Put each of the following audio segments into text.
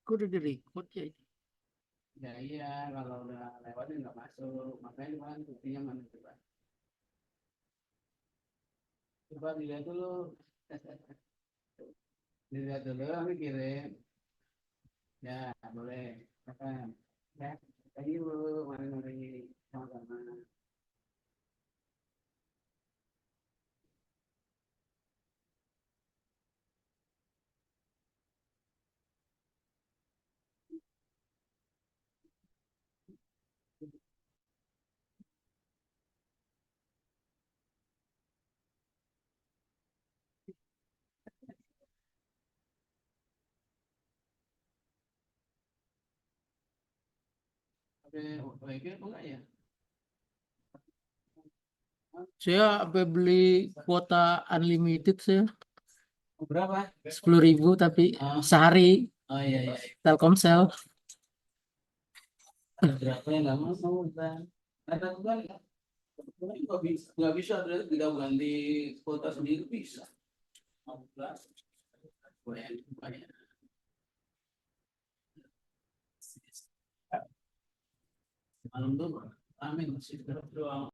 Kok udah di-record ya ini? Ya iya, kalau udah lewatnya nggak masuk. Makanya kan buktinya mana coba. Coba dilihat dulu. Dilihat dulu, nanti kirim. Ya, boleh. Silakan. Ya, tadi dulu, mari-mari sama-sama. Oke, oke, apa enggak ya? Saya sampai beli kuota unlimited saya Oh, berapa? 10.000 tapi Oh, sehari oh iya, iya. Telkomsel. Berapa yang nggak mau, Bang? Ada juga nggak? Nggak bisa, berarti tidak ganti kuota sendiri bisa. 15. Banyak, banyak. Malam tuh, amin masih doang.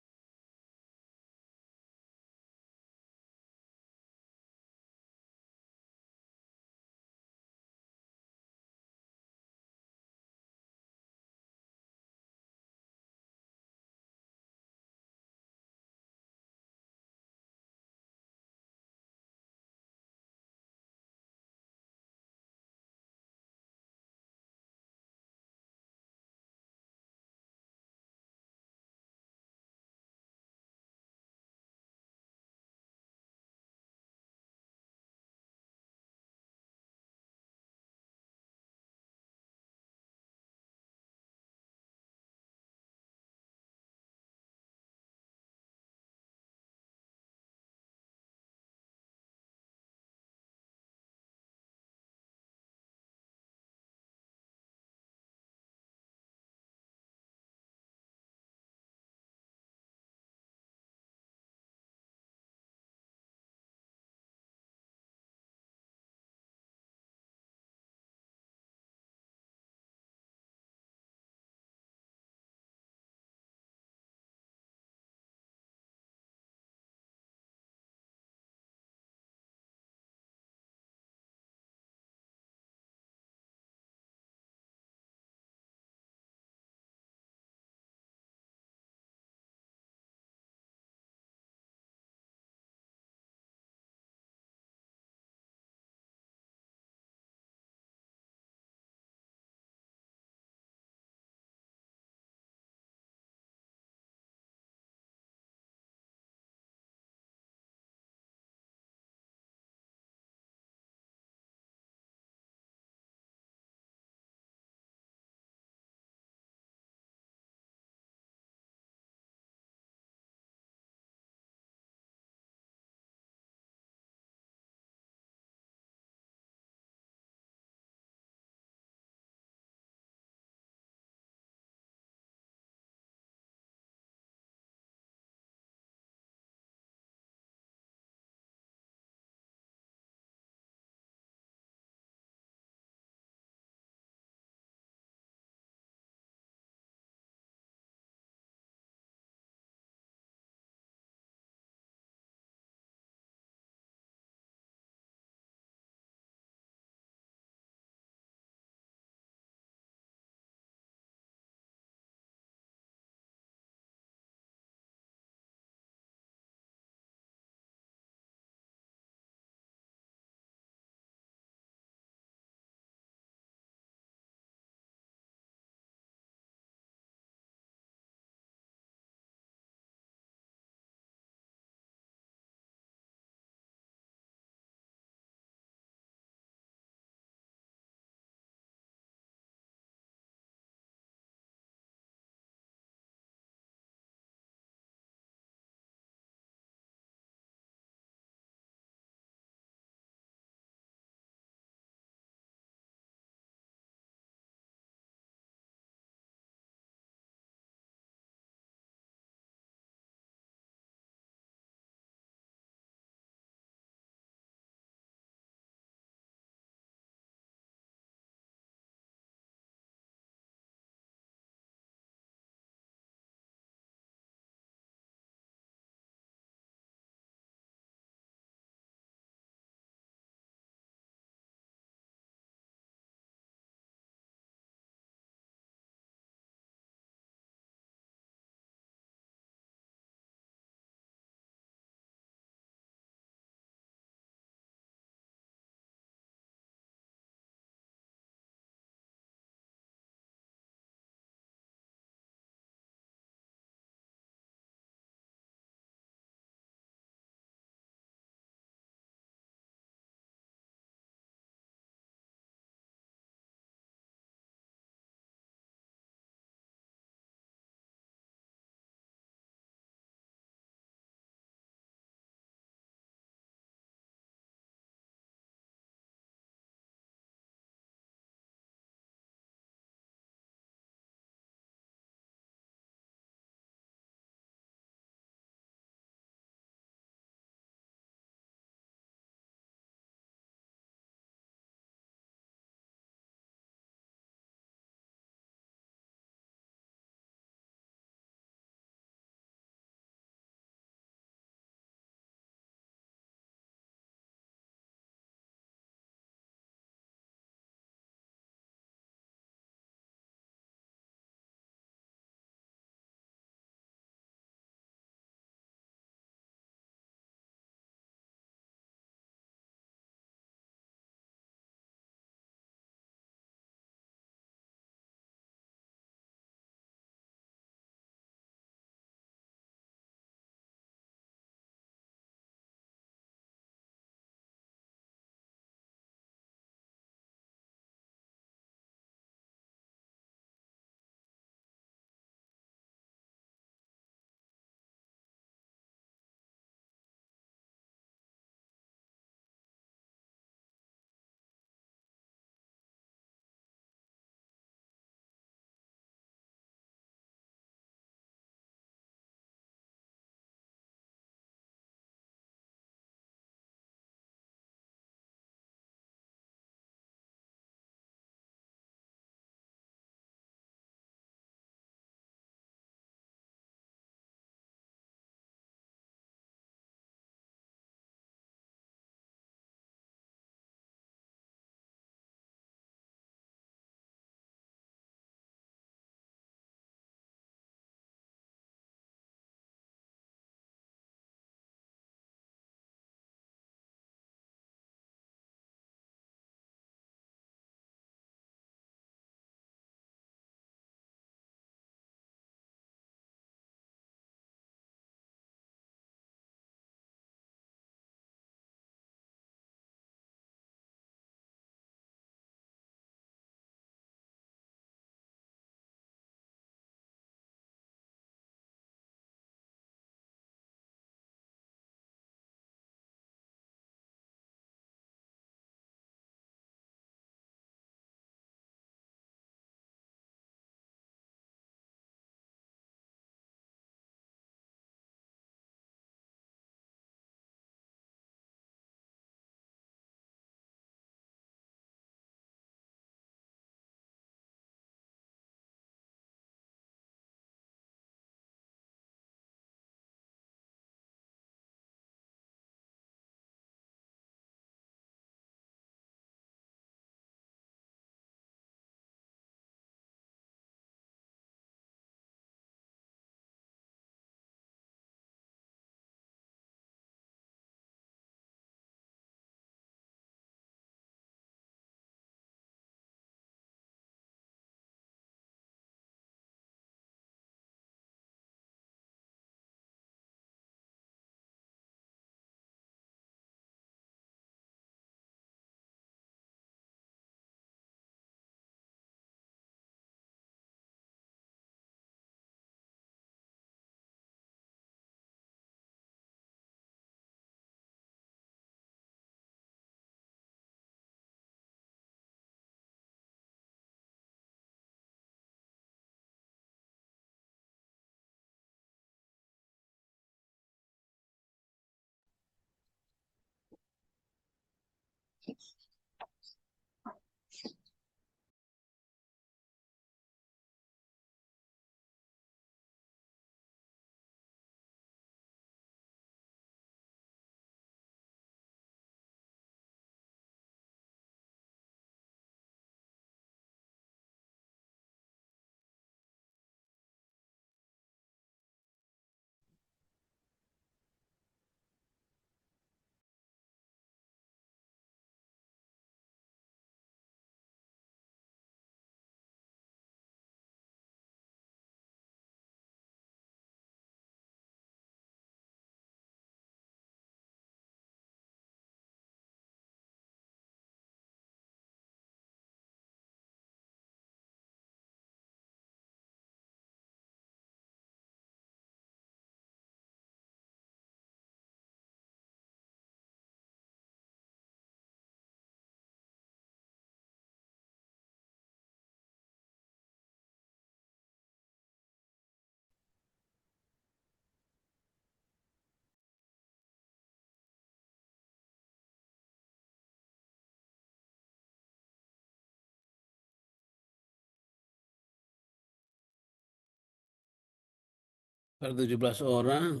Ada 17 orang.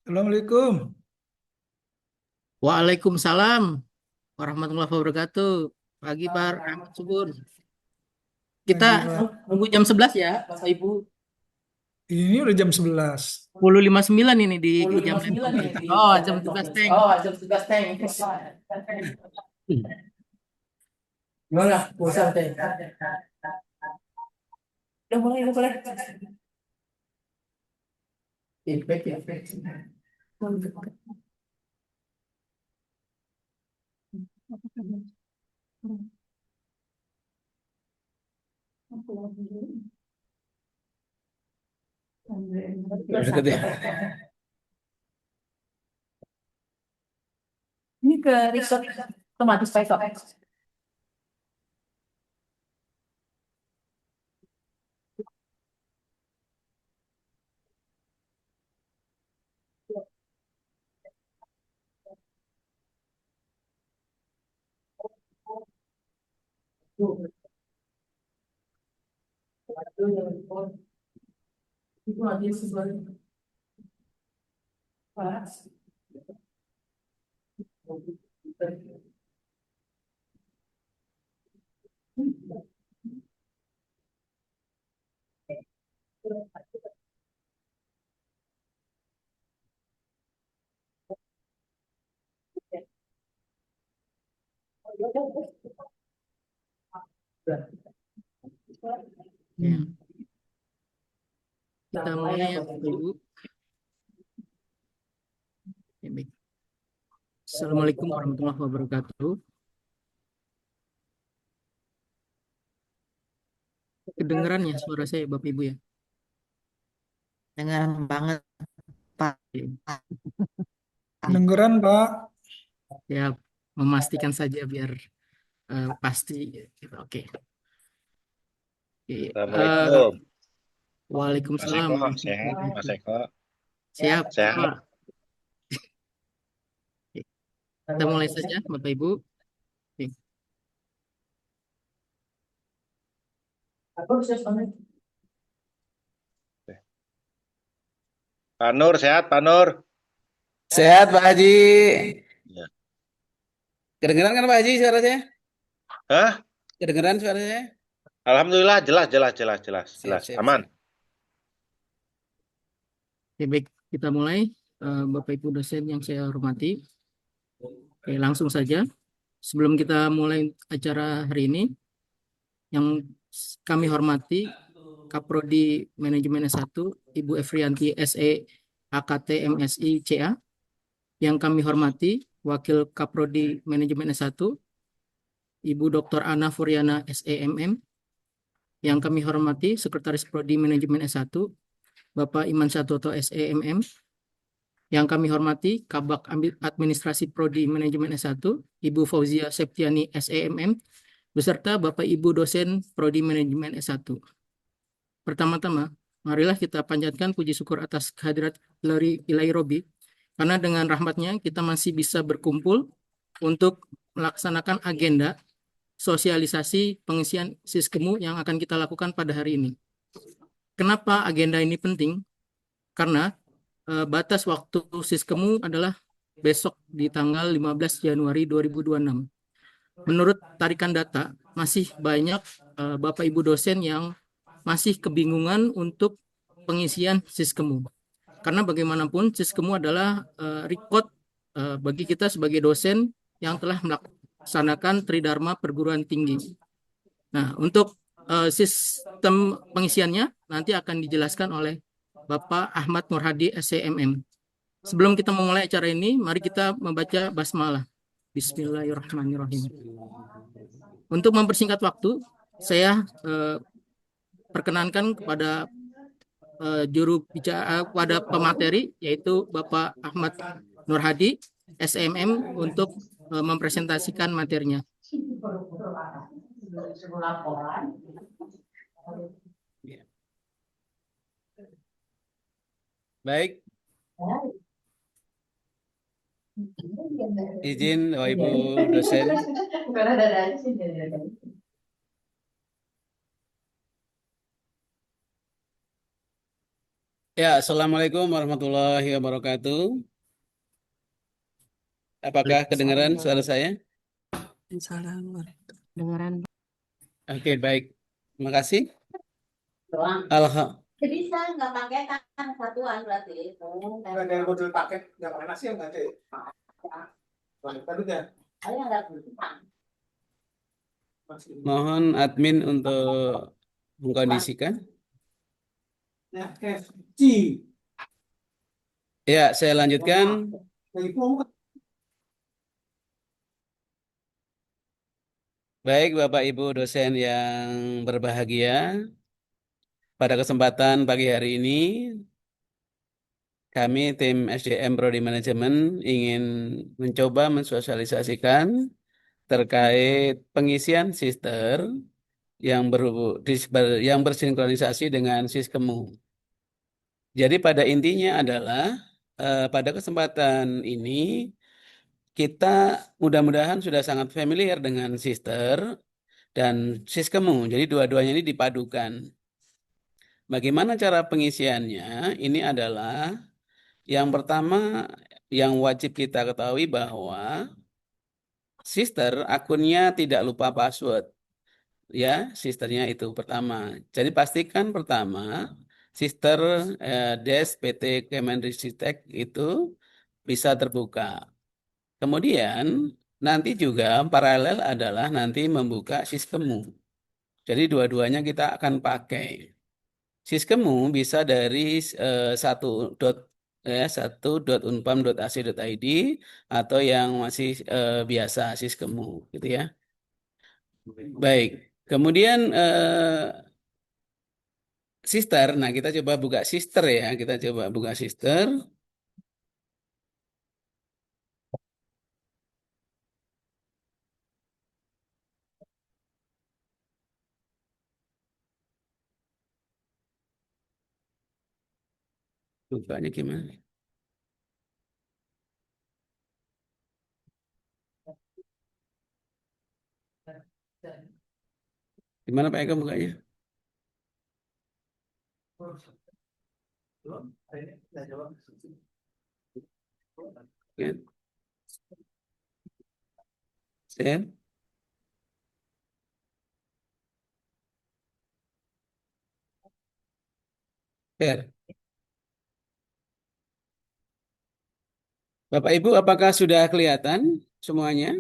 Assalamualaikum. Waalaikumsalam warahmatullahi wabarakatuh. Pagi Pak Ahmad Subur. Kita Pagi, Pak. nunggu jam 11 ya, Bapak Ibu. Ini udah jam 11. 10.59 ini di jam 10.59 ini di Oh, jam jam 12 teng. jam 11 teng. Gimana? Bosan teh. Udah mulai. Feedback. Ini ke resort otomatis besok. Itu nanti sesuai. Ya. Kita mulai ya, Bapak Ibu. Ya, baik. Assalamualaikum warahmatullahi wabarakatuh. Kedengeran ya suara saya, Bapak Ibu ya? Dengaran banget, Pak. Dengeran, Pak. Ya, memastikan saja biar pasti. Gitu. Oke. Oke. Assalamualaikum. Mas Waalaikumsalam Eko, warahmatullahi sehat Mas wabarakatuh. Eko. Siap, Sehat. Pak. Oke. Kita mulai saja, Bapak Ibu. Oke. Pak Nur, sehat Pak Nur. Sehat Pak Haji. Ya. Kedengeran kan Pak Haji suara saya? Hah? Kedengeran suara saya? Alhamdulillah jelas. Siap. Aman. Oke, baik. Kita mulai. Bapak Ibu dosen yang saya hormati. Oke, langsung saja. Sebelum kita mulai acara hari ini, yang kami hormati Kaprodi Manajemen S1, Ibu Efrianti SE AKT MSI CA. Yang kami hormati Wakil Kaprodi Manajemen S1, Ibu Dr. Ana Furiana SEMM. Yang kami hormati Sekretaris Prodi Manajemen S1, Bapak Iman Satoto SEMM. Yang kami hormati Kabak Administrasi Prodi Manajemen S1, Ibu Fauzia Septiani SEMM, beserta Bapak Ibu dosen Prodi Manajemen S1. Pertama-tama, marilah kita panjatkan puji syukur atas kehadirat Ilahi Robi karena dengan rahmatnya kita masih bisa berkumpul untuk melaksanakan agenda sosialisasi pengisian Siskemu yang akan kita lakukan pada hari ini. Kenapa agenda ini penting? Karena batas waktu Siskemu adalah besok di tanggal 15 Januari 2026. Menurut tarikan data, masih banyak Bapak Ibu dosen yang masih kebingungan untuk pengisian Siskemu. Karena bagaimanapun Siskemu adalah record bagi kita sebagai dosen yang telah melaksanakan Tridharma perguruan tinggi. Nah, untuk sistem pengisiannya nanti akan dijelaskan oleh Bapak Ahmad Nurhadi SCMM. Sebelum kita memulai acara ini, mari kita membaca basmalah. Bismillahirrahmanirrahim. Untuk mempersingkat waktu, saya perkenankan kepada juru bicara pada pemateri yaitu Bapak Ahmad Nurhadi SMM untuk mempresentasikan materinya. Baik, izin Bapak Ibu dosen. Ya, Assalamualaikum warahmatullahi wabarakatuh. Apakah kedengaran suara saya? Salam. Dengaran. Oke, baik. Terima kasih. Doang. Alhamdulillah. Jadi saya nggak pakai kan satuan berarti itu. Nggak ada yang model paket, nggak pakai nasi yang nggak ada. Tadi kan Saya nggak bisa. Mohon admin untuk mengkondisikan. ya FG. Ya, saya lanjutkan. Baik, Bapak Ibu dosen yang berbahagia, pada kesempatan pagi hari ini, kami tim SDM Prodi Manajemen ingin mencoba mensosialisasikan terkait pengisian sister yang bersinkronisasi dengan Siskemu. Jadi pada intinya adalah pada kesempatan ini kita mudah-mudahan sudah sangat familiar dengan sister dan Siskemu. Jadi dua-duanya ini dipadukan. Bagaimana cara pengisiannya? Ini adalah yang pertama yang wajib kita ketahui bahwa sister akunnya tidak lupa password. Ya, sisternya itu pertama. Jadi pastikan pertama sister Des PT Kemenristek itu bisa terbuka. Kemudian nanti juga paralel adalah nanti membuka Siskemu. Jadi dua-duanya kita akan pakai. Siskemu bisa dari satu dot satu.unpam.ac.id atau yang masih biasa Siskemu, gitu ya. Baik. Kemudian sister. Nah, kita coba buka sister ya. Kita coba buka sister. Bukanya gimana? Gimana Pak Eka bukanya? Ya. Share. Share. Bapak Ibu, apakah sudah kelihatan semuanya?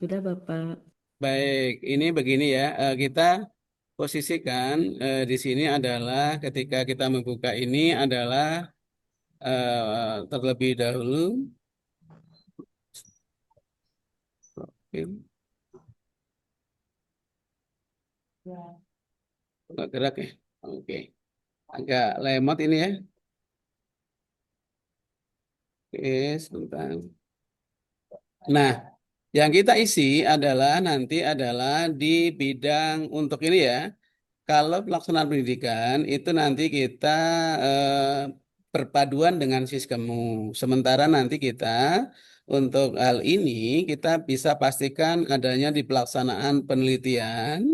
Sudah Bapak. Baik, ini begini ya. Kita posisikan di sini adalah ketika kita membuka ini adalah terlebih dahulu. Nggak gerak ya? Oke. Agak lemot ini ya. Oke, sebentar. Nah, yang kita isi adalah nanti adalah di bidang untuk ini ya. Kalau pelaksanaan pendidikan itu nanti kita berpaduan dengan Siskemu. Sementara nanti kita untuk hal ini kita bisa pastikan adanya di pelaksanaan penelitian,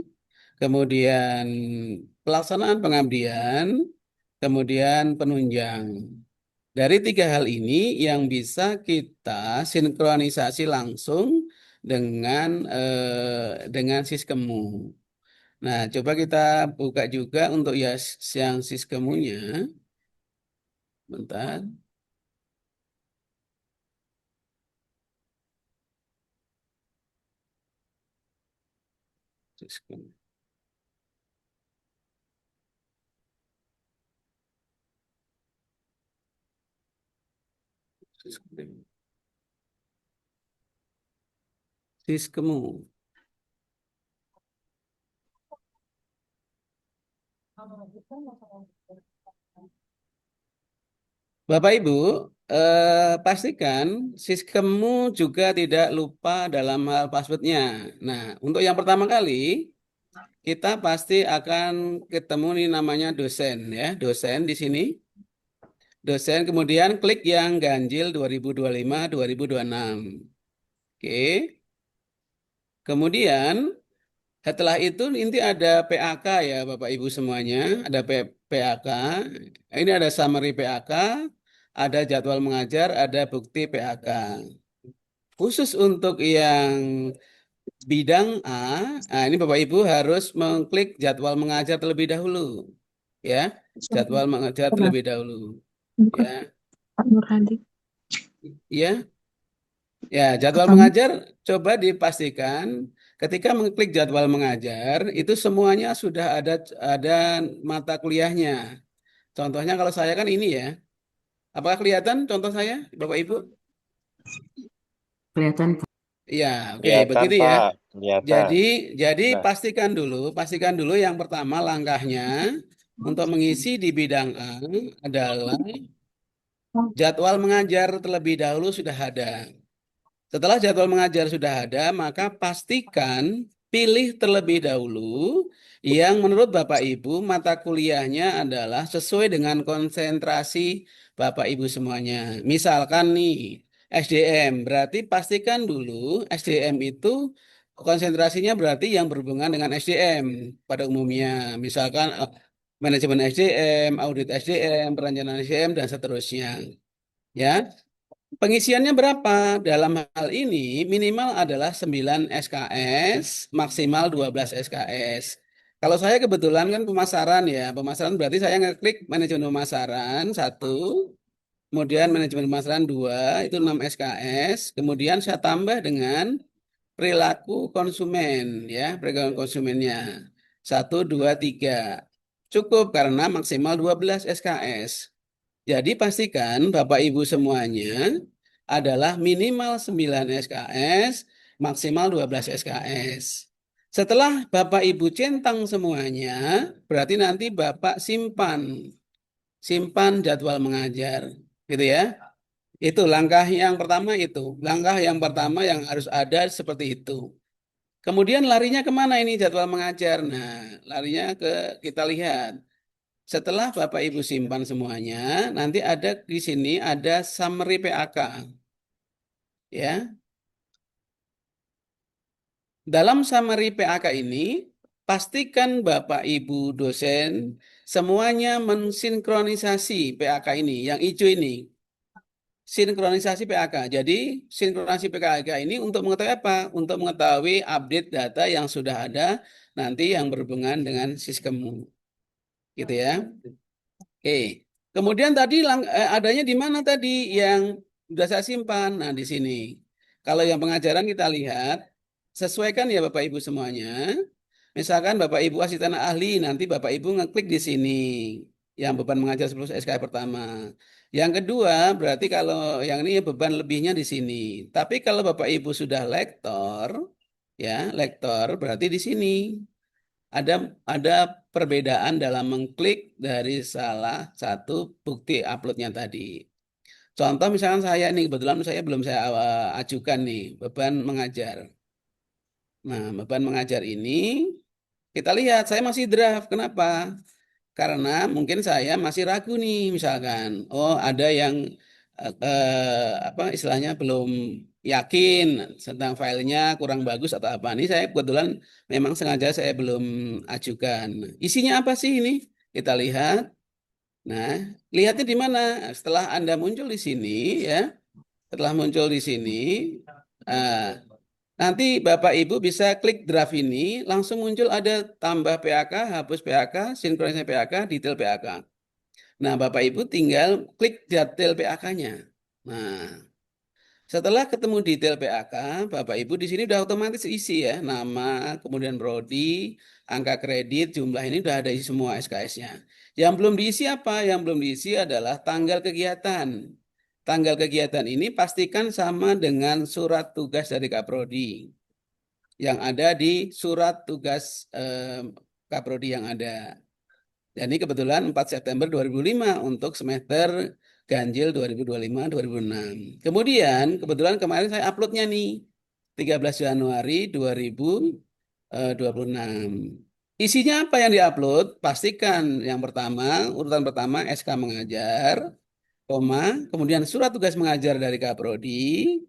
kemudian pelaksanaan pengabdian, kemudian penunjang. Dari tiga hal ini yang bisa kita sinkronisasi langsung dengan Siskemu. Nah, coba kita buka juga untuk yang Siskemunya. Bentar. Siskemu. Siskemu. Siskemu. Bapak Ibu, pastikan Siskemu juga tidak lupa dalam hal passwordnya. Nah, untuk yang pertama kali, kita pasti akan ketemu nih namanya dosen ya, dosen di sini. Dosen, kemudian klik yang ganjil 2025-2026. Oke. Kemudian setelah itu nanti ada PAK ya Bapak Ibu semuanya, ada PAK. Ini ada summary PAK, ada jadwal mengajar, ada bukti PAK. Khusus untuk yang bidang A, nah ini Bapak Ibu harus mengklik jadwal mengajar terlebih dahulu. Ya, jadwal mengajar terlebih dahulu. Ya, Pak Nur Hadi. ya. Ya, jadwal Ketemu. mengajar coba dipastikan ketika mengklik jadwal mengajar itu semuanya sudah ada mata kuliahnya. Contohnya kalau saya kan ini ya. Apakah kelihatan contoh saya, Bapak Ibu? Kelihatan. Iya, oke, Kelihatan, begitu ya. Pak. Kelihatan. Jadi jadi Nah, pastikan dulu yang pertama langkahnya untuk mengisi di bidang A adalah jadwal mengajar terlebih dahulu sudah ada. Setelah jadwal mengajar sudah ada, maka pastikan pilih terlebih dahulu yang menurut Bapak Ibu mata kuliahnya adalah sesuai dengan konsentrasi Bapak Ibu semuanya. Misalkan nih, SDM, berarti pastikan dulu SDM itu konsentrasinya berarti yang berhubungan dengan SDM pada umumnya. Misalkan manajemen SDM, audit SDM, perencanaan SDM, dan seterusnya. Ya, pengisiannya berapa? Dalam hal ini minimal adalah 9 SKS, maksimal 12 SKS. Kalau saya kebetulan kan pemasaran ya, pemasaran berarti saya ngeklik manajemen pemasaran 1, kemudian manajemen pemasaran 2, itu 6 SKS, kemudian saya tambah dengan perilaku konsumen ya, perilaku konsumennya 1, 2, 3. Cukup karena maksimal 12 SKS. Jadi pastikan Bapak Ibu semuanya adalah minimal 9 SKS, maksimal 12 SKS. Setelah Bapak Ibu centang semuanya, berarti nanti Bapak simpan jadwal mengajar, gitu ya. Itu langkah yang pertama itu. Langkah yang pertama yang harus ada seperti itu. Kemudian larinya kemana ini jadwal mengajar? Nah, larinya kita lihat. Setelah Bapak Ibu simpan semuanya, nanti ada di sini ada summary PAK. Ya. Dalam summary PAK ini, pastikan Bapak Ibu dosen semuanya mensinkronisasi PAK ini, yang hijau ini. Sinkronisasi PAK. Jadi, sinkronisasi PAK ini untuk mengetahui apa? Untuk mengetahui update data yang sudah ada nanti yang berhubungan dengan Siskemu. Gitu ya. Oke. Kemudian tadi adanya di mana tadi yang sudah saya simpan? Nah, di sini. Kalau yang pengajaran kita lihat, sesuaikan ya Bapak Ibu semuanya. Misalkan Bapak Ibu asisten ahli, nanti Bapak Ibu ngeklik di sini. Yang beban mengajar 10 SKS pertama. Yang kedua, berarti kalau yang ini beban lebihnya di sini. Tapi kalau Bapak Ibu sudah lektor, ya, lektor berarti di sini. Ada perbedaan dalam mengklik dari salah satu bukti uploadnya tadi. Contoh misalkan saya nih, kebetulan belum saya ajukan nih, beban mengajar. Nah, beban mengajar ini, kita lihat, saya masih draft. Kenapa? Karena mungkin saya masih ragu nih, misalkan, oh ada yang apa istilahnya belum yakin tentang filenya kurang bagus atau apa. Ini saya kebetulan memang sengaja saya belum ajukan. Isinya apa sih ini? Kita lihat. Nah, lihatnya di mana? Setelah Anda muncul di sini, ya, setelah muncul di sini, ah, nanti Bapak Ibu bisa klik draft ini, langsung muncul ada tambah PAK, hapus PAK, sinkronisasi PAK, detail PAK. Nah, Bapak Ibu tinggal klik detail PAK-nya. Nah, setelah ketemu detail PAK, Bapak Ibu di sini udah otomatis isi ya, nama, kemudian prodi, angka kredit, jumlah ini udah ada isi semua SKS-nya. Yang belum diisi apa? Yang belum diisi adalah tanggal kegiatan. Tanggal kegiatan ini pastikan sama dengan surat tugas dari Kaprodi yang ada di surat tugas Kaprodi yang ada. Dan ini kebetulan 4 September 2005 untuk semester ganjil 2025-2006. Kemudian kebetulan kemarin saya uploadnya nih 13 Januari 2026. Isinya apa yang diupload? Pastikan yang pertama, urutan pertama SK mengajar, kemudian surat tugas mengajar dari Kaprodi,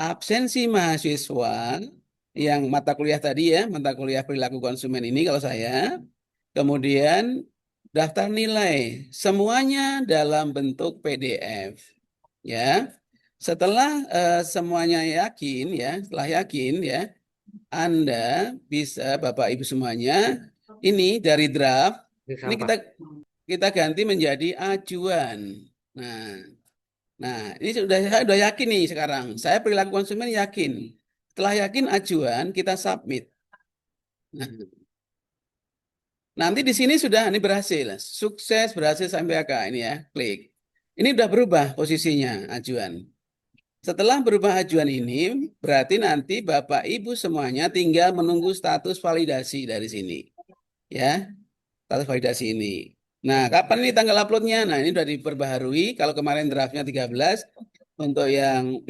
absensi mahasiswa yang mata kuliah tadi ya, mata kuliah perilaku konsumen ini kalau saya, kemudian daftar nilai, semuanya dalam bentuk PDF. Ya, setelah semuanya yakin ya, setelah yakin ya, Anda bisa Bapak Ibu semuanya ini dari draft, ini kita ganti menjadi ajuan. Nah, ini sudah yakin nih sekarang. Saya perilaku konsumen yakin. Setelah yakin ajuan, kita submit. Nah, nanti di sini sudah ini berhasil. Sukses berhasil sampai PAK ini ya, klik. Ini udah berubah posisinya ajuan. Setelah berubah ajuan ini, berarti nanti Bapak Ibu semuanya tinggal menunggu status validasi dari sini. Ya, status validasi ini. Nah, kapan ini tanggal uploadnya? Nah, ini sudah diperbaharui. Kalau kemarin draftnya 13, untuk yang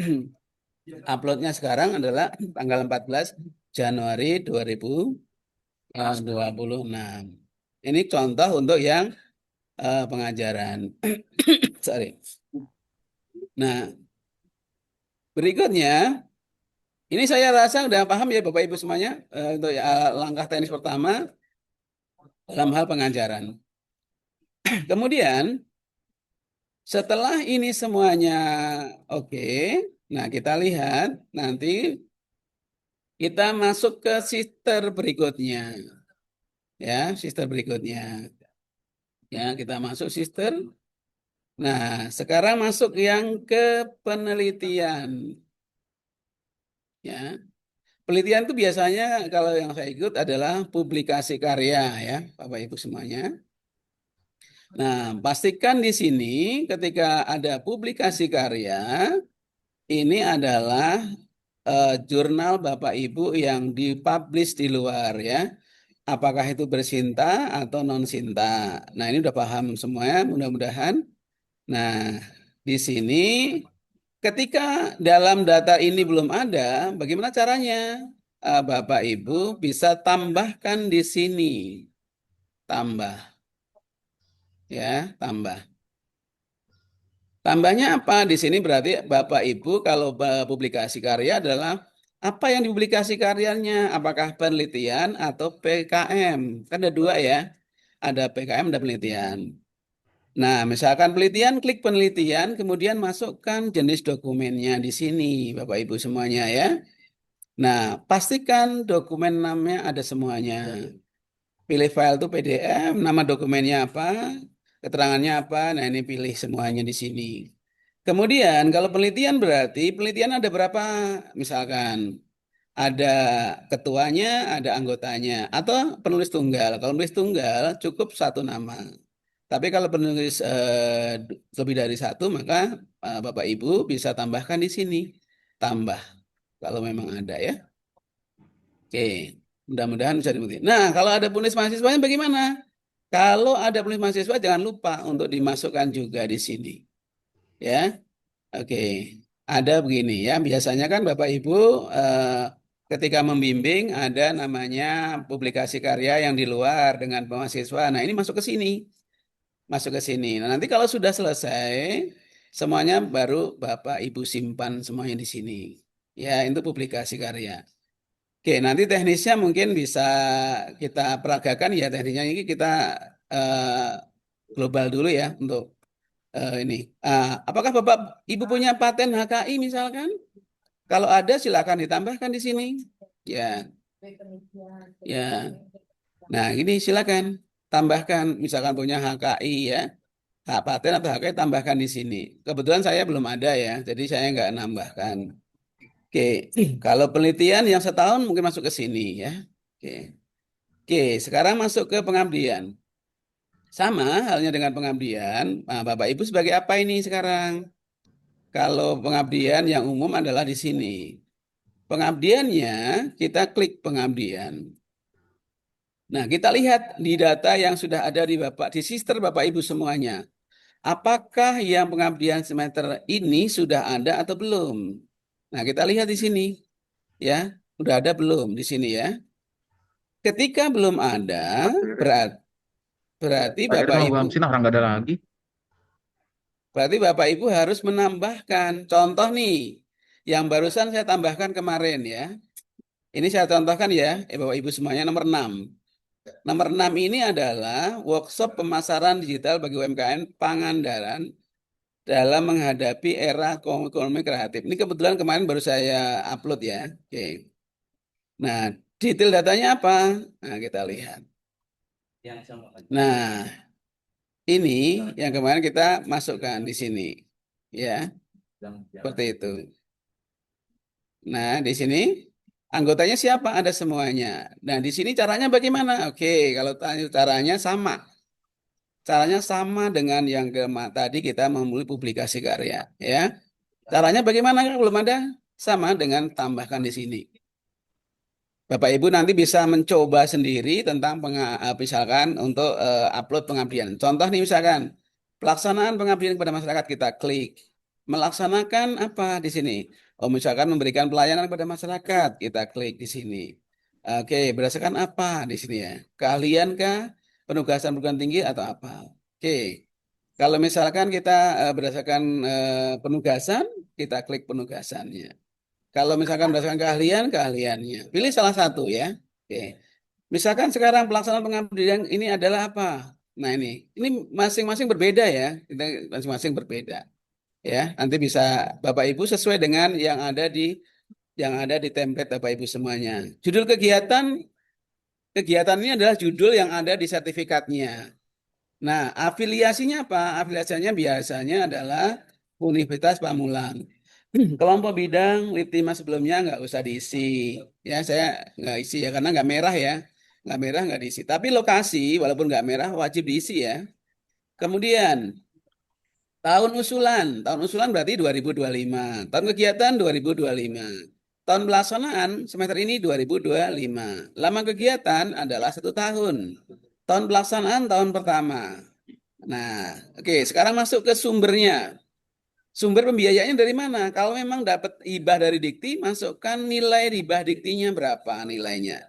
uploadnya sekarang adalah tanggal 14 Januari 2026. Ini contoh untuk yang pengajaran. Sorry. Nah, berikutnya, ini saya rasa udah paham ya Bapak Ibu semuanya untuk langkah teknis pertama dalam hal pengajaran. Kemudian, setelah ini semuanya oke, nah kita lihat nanti kita masuk ke sister berikutnya. Ya, sister berikutnya. Ya, kita masuk sister. Nah, sekarang masuk yang ke penelitian. Ya. Penelitian itu biasanya kalau yang saya ikut adalah publikasi karya ya, Bapak Ibu semuanya. Nah, pastikan di sini ketika ada publikasi karya, ini adalah jurnal Bapak Ibu yang dipublish di luar ya. Apakah itu bersinta atau non-sinta. Nah, ini udah paham semua mudah-mudahan. Nah, di sini ketika dalam data ini belum ada, bagaimana caranya? Bapak Ibu bisa tambahkan di sini. Tambah. Ya, tambah. Tambahnya apa? Di sini berarti Bapak Ibu kalau publikasi karya adalah apa yang dipublikasi karyanya? Apakah penelitian atau PKM? Kan ada dua ya. Ada PKM, ada penelitian. Nah, misalkan penelitian, klik penelitian, kemudian masukkan jenis dokumennya di sini, Bapak Ibu semuanya ya. Nah, pastikan dokumen namanya ada semuanya. Pilih file itu PDF, nama dokumennya apa, keterangannya apa. Nah, ini pilih semuanya di sini. Kemudian, kalau penelitian berarti penelitian ada berapa? Misalkan ada ketuanya, ada anggotanya, atau penulis tunggal. Kalau penulis tunggal cukup satu nama. Tapi kalau penulis lebih dari satu, maka Bapak Ibu bisa tambahkan di sini. Tambah, kalau memang ada ya. Oke, mudah-mudahan bisa dimengerti. Nah, kalau ada penulis mahasiswanya bagaimana? Kalau ada penulis mahasiswa, jangan lupa untuk dimasukkan juga di sini. Ya, oke. Ada begini ya, biasanya kan Bapak Ibu ketika membimbing ada namanya publikasi karya yang di luar dengan mahasiswa. Nah, ini masuk ke sini. Masuk ke sini. Nah, nanti kalau sudah selesai, semuanya baru Bapak Ibu simpan semuanya di sini. Ya, itu publikasi karya. Oke, nanti teknisnya mungkin bisa kita peragakan ya, teknisnya ini kita eh, global dulu ya untuk ini. Apakah Bapak Ibu punya paten HKI misalkan? Kalau ada silakan ditambahkan di sini. Ya, ya. Nah, ini silakan tambahkan misalkan punya HKI ya. Hak paten atau HKI tambahkan di sini. Kebetulan saya belum ada ya, jadi saya nggak nambahkan. Oke, kalau penelitian yang setahun mungkin masuk ke sini ya. Oke, oke. Sekarang masuk ke pengabdian. Sama halnya dengan pengabdian. Nah, Bapak Ibu sebagai apa ini sekarang? Kalau pengabdian yang umum adalah di sini. Pengabdiannya kita klik pengabdian. Nah, kita lihat di data yang sudah ada di sister Bapak Ibu semuanya. Apakah yang pengabdian semester ini sudah ada atau belum? Nah, kita lihat di sini, ya, sudah ada belum di sini ya. Ketika belum ada, berarti Bapak Ibu, orang nggak ada lagi. berarti Bapak Ibu harus menambahkan. Contoh nih, yang barusan saya tambahkan kemarin ya. Ini saya contohkan ya, Bapak Ibu semuanya nomor 6. Nomor 6 ini adalah workshop pemasaran digital bagi UMKM Pangandaran dalam menghadapi era ekonomi kreatif. Ini kebetulan kemarin baru saya upload ya. Oke. Nah, detail datanya apa? Nah, kita lihat. Nah, ini yang kemarin kita masukkan di sini. Ya, seperti itu. Nah, di sini anggotanya siapa? Ada semuanya. Nah, di sini caranya bagaimana? Oke, kalau caranya sama. Caranya sama dengan yang tadi kita memulai publikasi karya, ya. Caranya bagaimana? Belum ada? Sama dengan tambahkan di sini. Bapak Ibu nanti bisa mencoba sendiri tentang misalkan untuk upload pengabdian. Contoh nih misalkan pelaksanaan pengabdian kepada masyarakat kita klik. Melaksanakan apa di sini? Oh, misalkan memberikan pelayanan kepada masyarakat, kita klik di sini. Oke, berdasarkan apa di sini ya? Keahlian kah? Penugasan perguruan tinggi atau apa? Oke. Kalau misalkan kita berdasarkan penugasan, kita klik penugasannya. Kalau misalkan berdasarkan keahlian, keahliannya. Pilih salah satu ya. Oke. Misalkan sekarang pelaksanaan pengabdian ini adalah apa? Nah ini masing-masing berbeda ya. Kita masing-masing berbeda. Ya, nanti bisa Bapak Ibu sesuai dengan yang ada di template Bapak Ibu semuanya. Judul kegiatan ini adalah judul yang ada di sertifikatnya. Nah, afiliasinya apa? Afiliasinya biasanya adalah Universitas Pamulang. Kelompok bidang Liptima sebelumnya nggak usah diisi. Ya, saya nggak isi ya, karena nggak merah ya. Nggak merah nggak diisi. Tapi lokasi, walaupun nggak merah, wajib diisi ya. Kemudian, tahun usulan berarti 2025. Tahun kegiatan 2025. Tahun pelaksanaan semester ini 2025. Lama kegiatan adalah 1 tahun. Tahun pelaksanaan tahun pertama. Nah, oke, sekarang masuk ke sumbernya. Sumber pembiayaannya dari mana? Kalau memang dapat hibah dari Dikti, masukkan nilai hibah Diktinya berapa nilainya.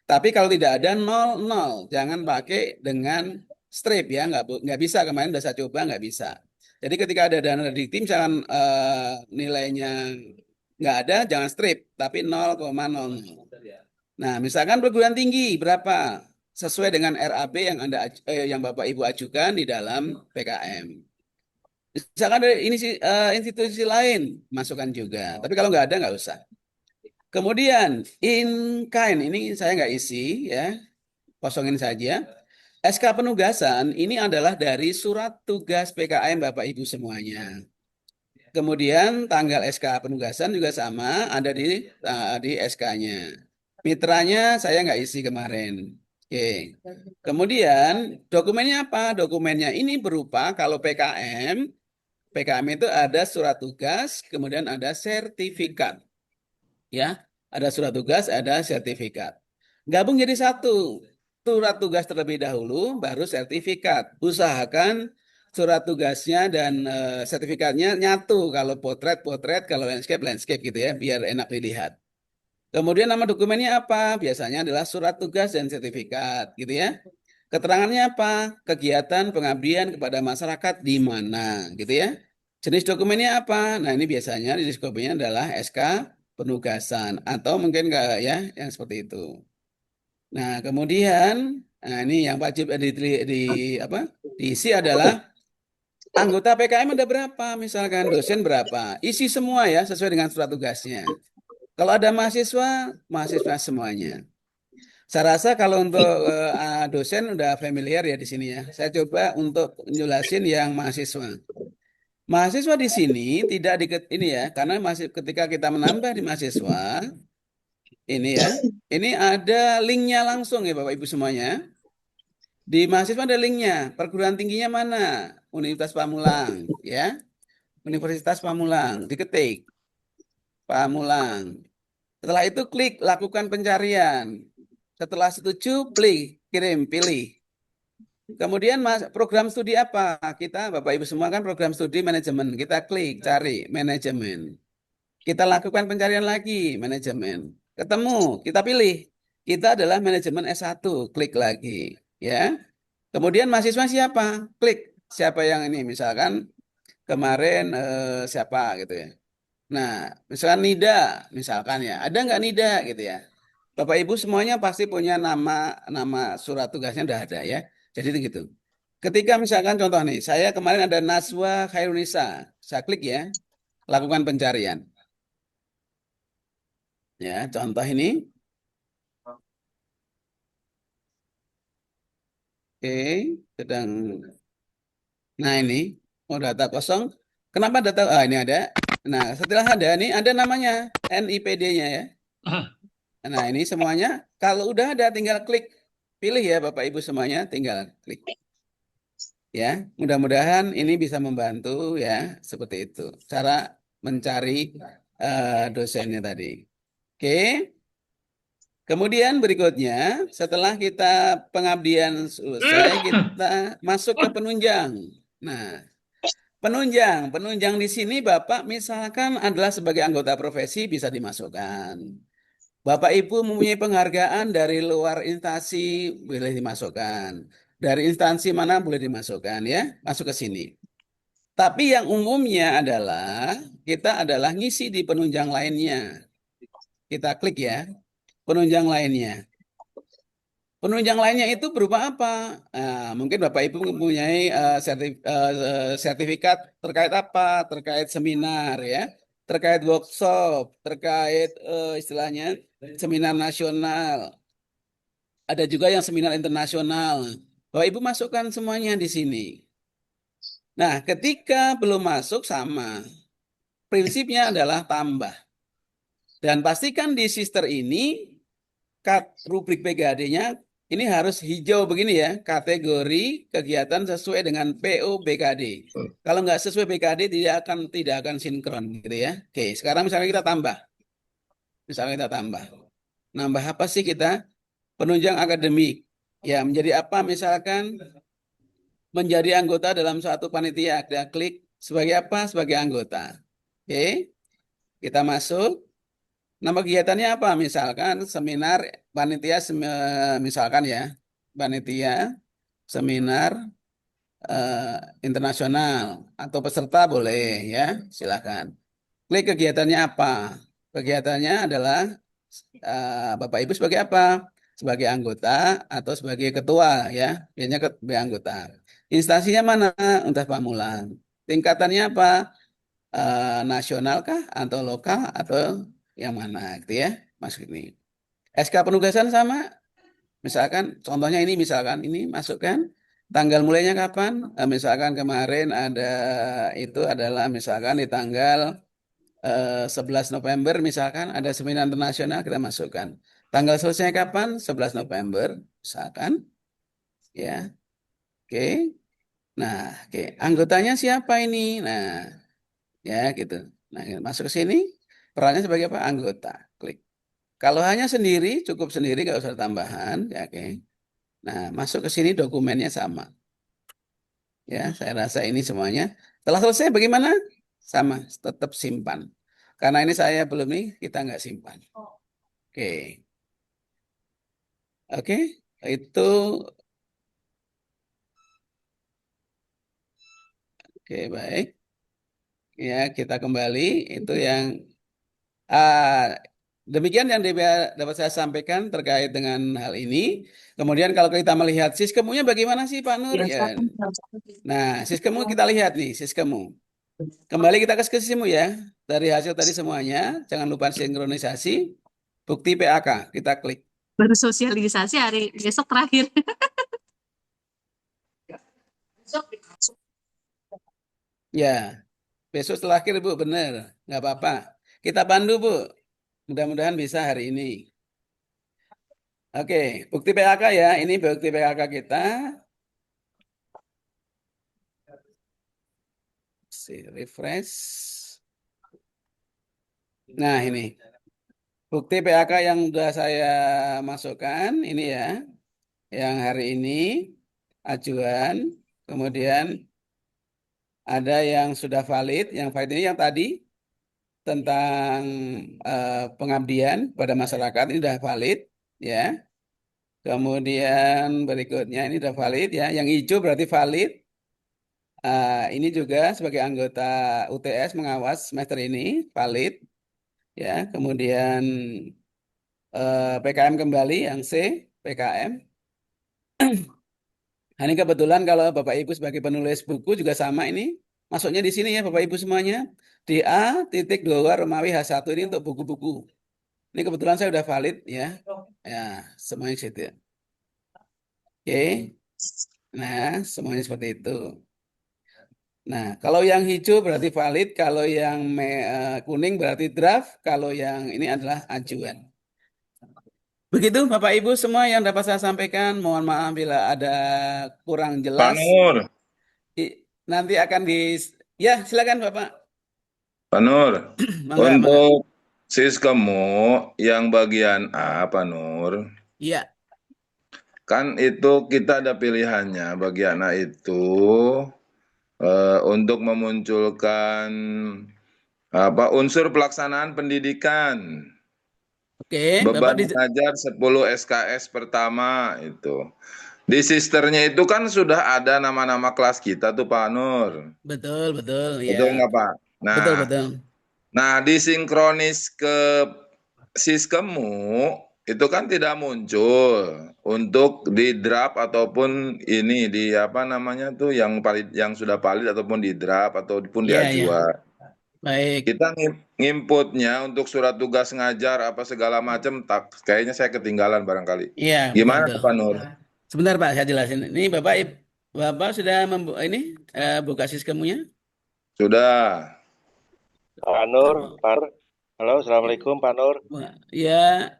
Tapi kalau tidak ada 0, jangan pakai dengan strip ya, nggak bisa. Kemarin udah saya coba nggak bisa. Jadi ketika ada dana dari Dikti, misalkan nilainya nggak ada, jangan strip, tapi 0,00. Nah, misalkan perguruan tinggi berapa? Sesuai dengan RAB yang Bapak Ibu ajukan di dalam PKM. Misalkan dari institusi lain, masukkan juga. Tapi kalau nggak ada, nggak usah. Kemudian, in kind, ini saya nggak isi, ya, kosongin saja. SK penugasan ini adalah dari surat tugas PKM Bapak Ibu semuanya. Kemudian tanggal SK penugasan juga sama, ada di SK-nya. Mitranya saya nggak isi kemarin. Oke. Kemudian dokumennya apa? Dokumennya ini berupa kalau PKM itu ada surat tugas, kemudian ada sertifikat. Ya, ada surat tugas, ada sertifikat. Gabung jadi satu. Surat tugas terlebih dahulu, baru sertifikat. Usahakan surat tugasnya dan sertifikatnya nyatu. Kalau potret, kalau landscape gitu ya, biar enak dilihat. Kemudian nama dokumennya apa? Biasanya adalah surat tugas dan sertifikat, gitu ya. Keterangannya apa? Kegiatan pengabdian kepada masyarakat di mana, gitu ya. Jenis dokumennya apa? Nah, ini biasanya jenis dokumennya adalah SK penugasan atau mungkin enggak ya, yang seperti itu. Nah, kemudian ini yang wajib apa? Diisi adalah anggota PKM ada berapa? Misalkan dosen berapa? Isi semua ya sesuai dengan surat tugasnya. Kalau ada mahasiswa, mahasiswa semuanya. Saya rasa kalau untuk dosen udah familiar ya di sini ya. Saya coba untuk menjelasin yang mahasiswa. Mahasiswa di sini tidak ini ya, karena masih ketika kita menambah di mahasiswa, ini ya, ini ada linknya langsung ya Bapak Ibu semuanya. Di mahasiswa ada linknya. Perguruan tingginya mana? Universitas Pamulang, ya. Universitas Pamulang, diketik Pamulang. Setelah itu klik lakukan pencarian. Setelah setuju, kirim, pilih. Kemudian program studi apa? Kita Bapak Ibu semua kan program studi manajemen. Kita klik cari manajemen. Kita lakukan pencarian lagi manajemen. Ketemu, kita pilih. Kita adalah manajemen S1, klik lagi, ya. Kemudian mahasiswa siapa? Klik siapa yang ini misalkan kemarin siapa gitu ya. Nah, misalkan Nida, misalkan ya, ada nggak Nida gitu ya? Bapak Ibu semuanya pasti punya nama surat tugasnya udah ada ya. Jadi itu gitu. Ketika misalkan contoh nih, saya kemarin ada Naswa Khairunisa, saya klik ya, lakukan pencarian. Ya, contoh ini. Oke, sedang. Nah ini, oh data kosong. Kenapa data? Ah ini ada. Nah setelah ada nih, ada namanya NIPD-nya ya. Nah ini semuanya, kalau udah ada tinggal klik. Pilih ya Bapak Ibu semuanya, tinggal klik. Ya, mudah-mudahan ini bisa membantu ya, seperti itu. Cara mencari dosennya tadi. Oke. Kemudian berikutnya, setelah kita pengabdian selesai, kita masuk ke penunjang. Nah, penunjang di sini Bapak misalkan adalah sebagai anggota profesi bisa dimasukkan. Bapak Ibu mempunyai penghargaan dari luar instansi boleh dimasukkan. Dari instansi mana boleh dimasukkan ya, masuk ke sini. Tapi yang umumnya adalah kita adalah ngisi di penunjang lainnya. Kita klik ya, penunjang lainnya. Penunjang lainnya itu berupa apa? Nah, mungkin Bapak Ibu mempunyai sertifikat terkait apa? Terkait seminar ya, terkait workshop, terkait istilahnya seminar nasional. Ada juga yang seminar internasional. Bapak Ibu masukkan semuanya di sini. Nah, ketika belum masuk sama. Prinsipnya adalah tambah. Dan pastikan di sister ini rubrik PGAD-nya ini harus hijau begini ya, kategori kegiatan sesuai dengan PO BKD. Kalau nggak sesuai BKD tidak akan sinkron gitu ya. Oke, sekarang misalnya kita tambah. Misalnya kita tambah. Nambah apa sih kita? Penunjang akademik. Ya, menjadi apa misalkan menjadi anggota dalam suatu panitia. Kita klik sebagai apa? Sebagai anggota. Oke. Kita masuk. Nama kegiatannya apa? Misalkan seminar panitia misalkan ya, panitia seminar internasional atau peserta boleh ya, silakan. Klik kegiatannya apa? Kegiatannya adalah Bapak Ibu sebagai apa? Sebagai anggota atau sebagai ketua ya, biasanya sebagai anggota. Instansinya mana? Universitas Pamulang. Tingkatannya apa? Nasional kah atau lokal atau yang mana gitu ya, masuk ini. SK penugasan sama, misalkan contohnya ini misalkan ini masukkan tanggal mulainya kapan, misalkan kemarin ada itu adalah misalkan di tanggal 11 November misalkan ada seminar internasional kita masukkan. Tanggal selesai kapan? 11 November misalkan ya. Oke. Nah, oke. Anggotanya siapa ini? Nah, ya gitu. Nah, masuk ke sini. Perannya sebagai apa? Anggota. Klik. Kalau hanya sendiri, cukup sendiri, nggak usah tambahan. Ya, oke. Nah, masuk ke sini dokumennya sama. Ya, saya rasa ini semuanya. Setelah selesai bagaimana? Sama, tetap simpan. Karena ini saya belum nih, kita nggak simpan. Oke. Oke, itu oke baik. Ya, kita kembali itu yang demikian yang dapat saya sampaikan terkait dengan hal ini. Kemudian kalau kita melihat sistemnya bagaimana sih Pak Nur? Ya. Nah, sistemmu kita lihat nih, sistemmu. Kembali kita ke sistemmu ya. Dari hasil tadi semuanya, jangan lupa sinkronisasi. Bukti PAK, kita klik. Baru sosialisasi hari besok terakhir. Ya, besok setelah akhir Bu, benar. Nggak apa-apa. Kita pandu Bu. Mudah-mudahan bisa hari ini. Oke, bukti PAK ya. Ini bukti PAK kita. Refresh. Nah, ini. Bukti PAK yang sudah saya masukkan. Ini ya. Yang hari ini. Ajuan. Kemudian ada yang sudah valid. Yang valid ini yang tadi. Tentang pengabdian pada masyarakat. Ini sudah valid. Ya. Kemudian berikutnya ini sudah valid ya. Yang hijau berarti valid. Ini juga sebagai anggota UTS mengawas semester ini valid ya. Kemudian PKM kembali yang C PKM. Nah, ini kebetulan kalau Bapak Ibu sebagai penulis buku juga sama ini masuknya di sini ya Bapak Ibu semuanya di A.2 Romawi H1 ini untuk buku-buku. Ini kebetulan saya udah valid ya. Ya, semuanya situ. Oke. Nah, semuanya seperti itu. Nah, kalau yang hijau berarti valid, kalau yang kuning berarti draft, kalau yang ini adalah ajuan. Begitu Bapak Ibu semua yang dapat saya sampaikan. Mohon maaf bila ada kurang Pak jelas. Nur, Nanti akan Ya, silakan Bapak. Pak Nur, Mangga, mangga. untuk siskemu yang bagian A, Pak Nur, Iya, kan itu kita ada pilihannya bagian A itu untuk memunculkan unsur pelaksanaan pendidikan. oke. Bapak Beban mengajar 10 SKS pertama itu. Di sisternya itu kan sudah ada nama-nama kelas kita tuh Pak Nur. betul, betul, Betul ya. nggak Pak? Betul, Nah, betul. disinkronis ke siskemu itu kan tidak muncul untuk di draft ataupun ini di apa namanya tuh yang valid, yang sudah valid ataupun di draft ataupun di Iya, iya. ajuan. Baik. Kita nginputnya untuk surat tugas ngajar apa segala macam kayaknya saya ketinggalan barangkali. Iya, betul, Gimana betul. tuh Pak Nur? Sebentar Pak, saya jelasin. Ini Bapak sudah buka sistemnya? Sudah. Pak Nur, halo, assalamualaikum Pak Nur. Ya,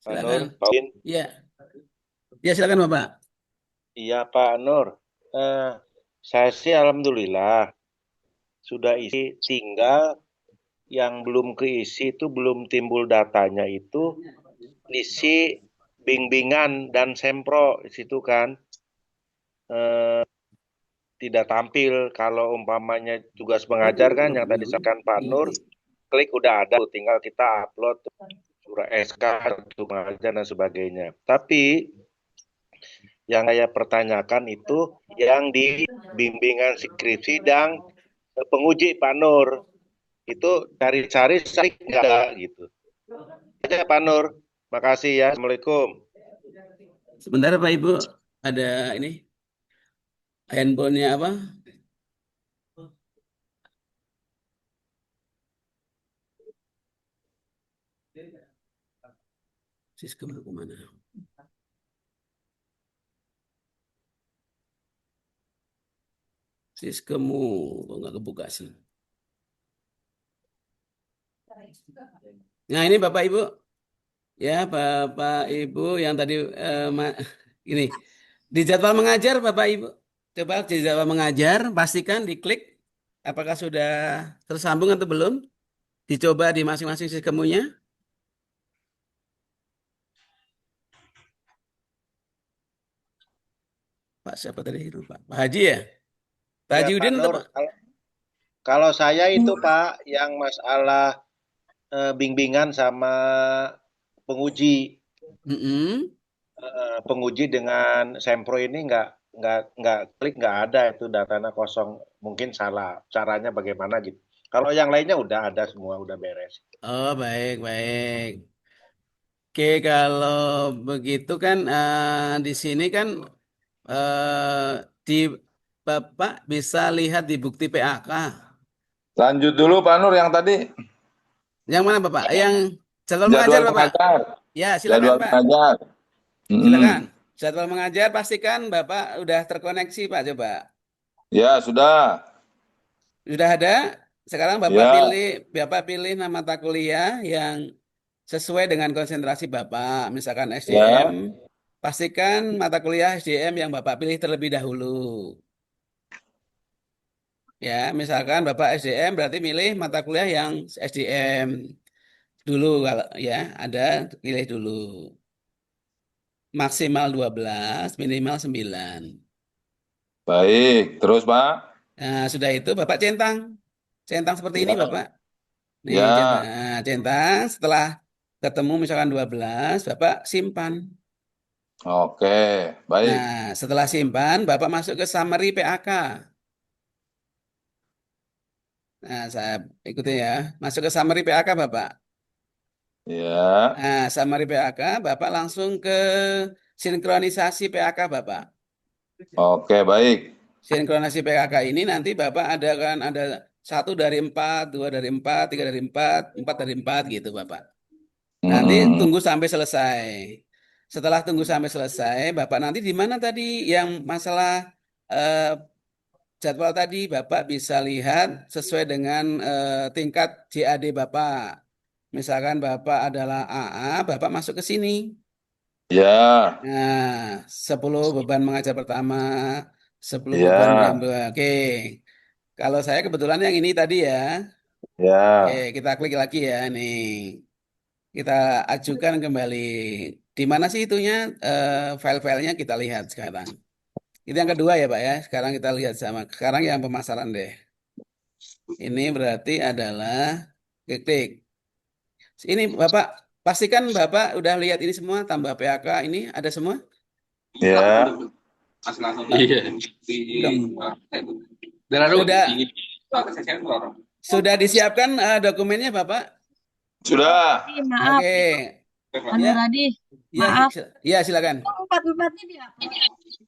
Pak Nur, silakan. Pak Win. Ya, ya silakan Bapak. Iya Pak Nur. Saya sih alhamdulillah sudah isi, tinggal yang belum keisi itu belum timbul datanya itu isi bimbingan dan sempro di situ kan tidak tampil. Kalau umpamanya tugas mengajar kan yang tadi disampaikan Pak Nur, klik udah ada, tinggal kita upload surat SK untuk mengajar dan sebagainya. Tapi yang saya pertanyakan itu yang di bimbingan skripsi dan penguji Pak Nur. Itu cari-cari nggak ada gitu. Aja Pak Nur. Makasih ya. Assalamualaikum. Sebentar Pak Ibu, ada ini handphonenya apa? Sistem kemana? Sistemmu kok nggak kebuka sih? Nah ini Bapak Ibu, ya Bapak Ibu yang tadi ini di jadwal mengajar Bapak Ibu, coba di jadwal mengajar pastikan diklik apakah sudah tersambung atau belum, dicoba di masing-masing sistemnya. Pak siapa tadi itu Pak Haji ya? Pak Ya Haji Pak Udin atau Nur, Pak? kalau saya itu Pak yang masalah bimbingan sama penguji. Mm-mm. Penguji dengan Sempro ini nggak klik, nggak ada itu datanya kosong. Mungkin salah caranya bagaimana gitu. Kalau yang lainnya udah ada semua, udah beres. Oh, baik, baik. Oke, kalau begitu kan di sini kan di Bapak bisa lihat di bukti PAK. Lanjut dulu Pak Nur yang tadi. Yang mana Bapak? Yang jadwal mengajar Jadwal Bapak? mengajar. Ya, silakan Jadwal Pak. mengajar. Silakan. Mm-mm. Jadwal mengajar pastikan Bapak udah terkoneksi Pak, coba. Ya, sudah. Sudah ada? Sekarang Ya, Bapak pilih nama mata kuliah yang sesuai dengan konsentrasi Bapak. Misalkan SDM, ya. pastikan mata kuliah SDM yang Bapak pilih terlebih dahulu. Ya, misalkan Bapak SDM berarti milih mata kuliah yang SDM dulu kalau ya, ada pilih dulu. Maksimal 12, minimal 9. Baik. Terus Pak? Nah, sudah itu Bapak centang. Centang seperti ini Ya. Bapak. Nih, centang. Ya. Nah, centang setelah ketemu misalkan 12, Bapak simpan. Oke. Baik. Nah, setelah simpan, Bapak masuk ke summary PAK. Nah, saya ikuti ya. Masuk ke summary PAK, Bapak. Ya. Nah, summary PAK, Bapak langsung ke sinkronisasi PAK, Bapak. Oke, baik. Sinkronisasi PAK ini nanti Bapak ada 1 dari 4, 2 dari 4, 3 dari 4, 4 dari 4 gitu, Bapak. Nanti Mm-mm. tunggu sampai selesai. Setelah tunggu sampai selesai, Bapak nanti di mana tadi yang masalah eh, jadwal tadi Bapak bisa lihat sesuai dengan tingkat JAD Bapak. Misalkan Bapak adalah AA, Bapak masuk ke sini. Ya. Nah, 10 beban mengajar pertama, 10 beban yang Ya. oke. Kalau saya kebetulan yang ini tadi ya. Oke, Ya. kita klik lagi ya nih. Kita ajukan kembali. Di mana sih itunya file-filenya kita lihat sekarang. Itu yang kedua ya Pak ya. Sekarang kita lihat sama. Sekarang yang pemasaran deh. Ini berarti adalah klik. Ini Bapak pastikan Bapak udah lihat ini semua tambah PAK ini ada semua? Ya. Iya. Sudah disiapkan dokumennya Bapak? Sudah. Maaf, Oke. Anu Ya, Radi, ya, maaf. ya silakan. Empat-empatnya diupload.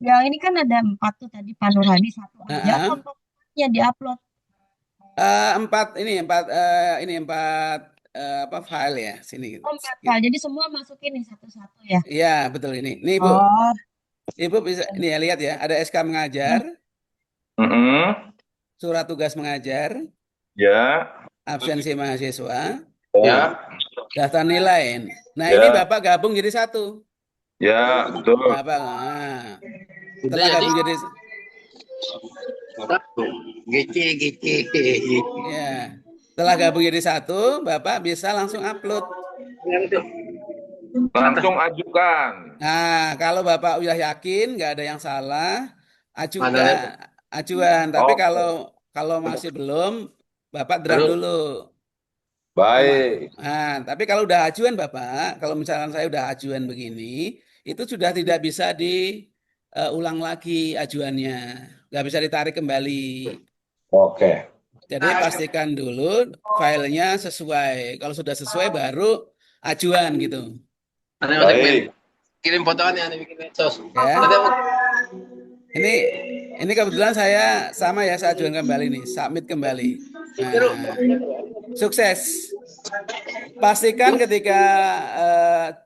Yang ini kan ada 4 tuh tadi Pak Nurhadi 1 aja. Heeh. Empat-empatnya diupload. Empat apa file ya sini. Oh, 4 file. Jadi semua masukin nih satu-satu ya. Iya betul ini. Nih Ibu, Oh, Ibu bisa ini ya lihat ya. Ada SK mengajar, Mm-mm. surat tugas mengajar, Ya. absensi mahasiswa, Ya. daftar nilai. Nah ini Ya. Bapak gabung jadi satu. Ya, betul. Bapak, setelah gabung jadi ya, setelah gabung jadi satu, Bapak bisa langsung upload. Langsung ajukan. Nah, kalau Bapak udah yakin nggak ada yang salah, ajukan ajuan. Tapi Oh, kalau masih belum, Bapak draft dulu. baik. Nah, tapi kalau udah ajuan Bapak, kalau misalkan saya udah ajuan begini, itu sudah tidak bisa diulang lagi ajuannya, nggak bisa ditarik kembali. Oke. Jadi pastikan dulu filenya sesuai. Kalau sudah sesuai baru ajuan gitu. Baik. Kirim fotonya nih bikin medsos. Ya. Ini kebetulan saya sama ya, saya ajukan kembali nih, submit kembali. Nah, sukses. Pastikan ketika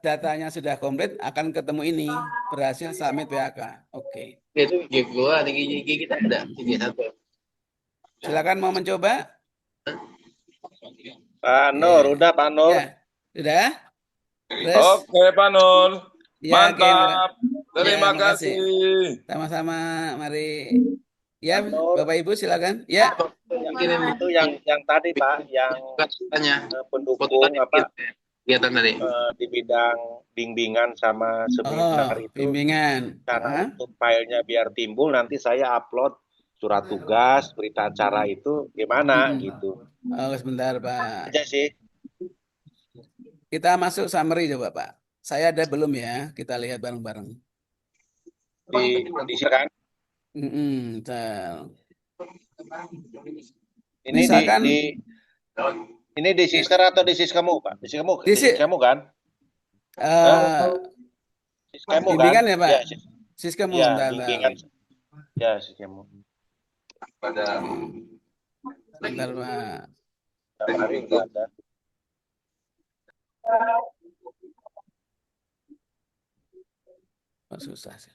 datanya sudah komplit akan ketemu ini berhasil submit PAK. Oke. Itu gig gua, gigi kita ada gigi satu. Silakan mau mencoba? Pak Nur, udah Pak Nur. Ya, sudah. Terus, Oke, Pak Nur. ya, oke. Mantap. Terima Ya, makasih. kasih. Sama-sama, mari. Ya, Pak Nur. Bapak Ibu silakan. Ya, Itu yang tadi Pak, yang Tanya. pendukung Fotonya apa kegiatan tadi. di bidang bimbingan sama seminar itu bimbingan. cara untuk filenya biar timbul, nanti saya upload surat tugas, berita acara itu gimana gitu Oh, sebentar, Pak. aja sih. kita masuk summary coba Pak. Saya ada belum ya? Kita lihat bareng-bareng. Di kan? Betul. Ini Misalkan ini di sister atau di sis kamu, Pak? Di Di sis kamu kan? Sis kamu kan? bimbingan ya Pak? Ya, Sis kamu ya, bentar. bimbingan. Ya, sis kamu. Bentar Pak. Hari enggak ada. Oh, susah sih.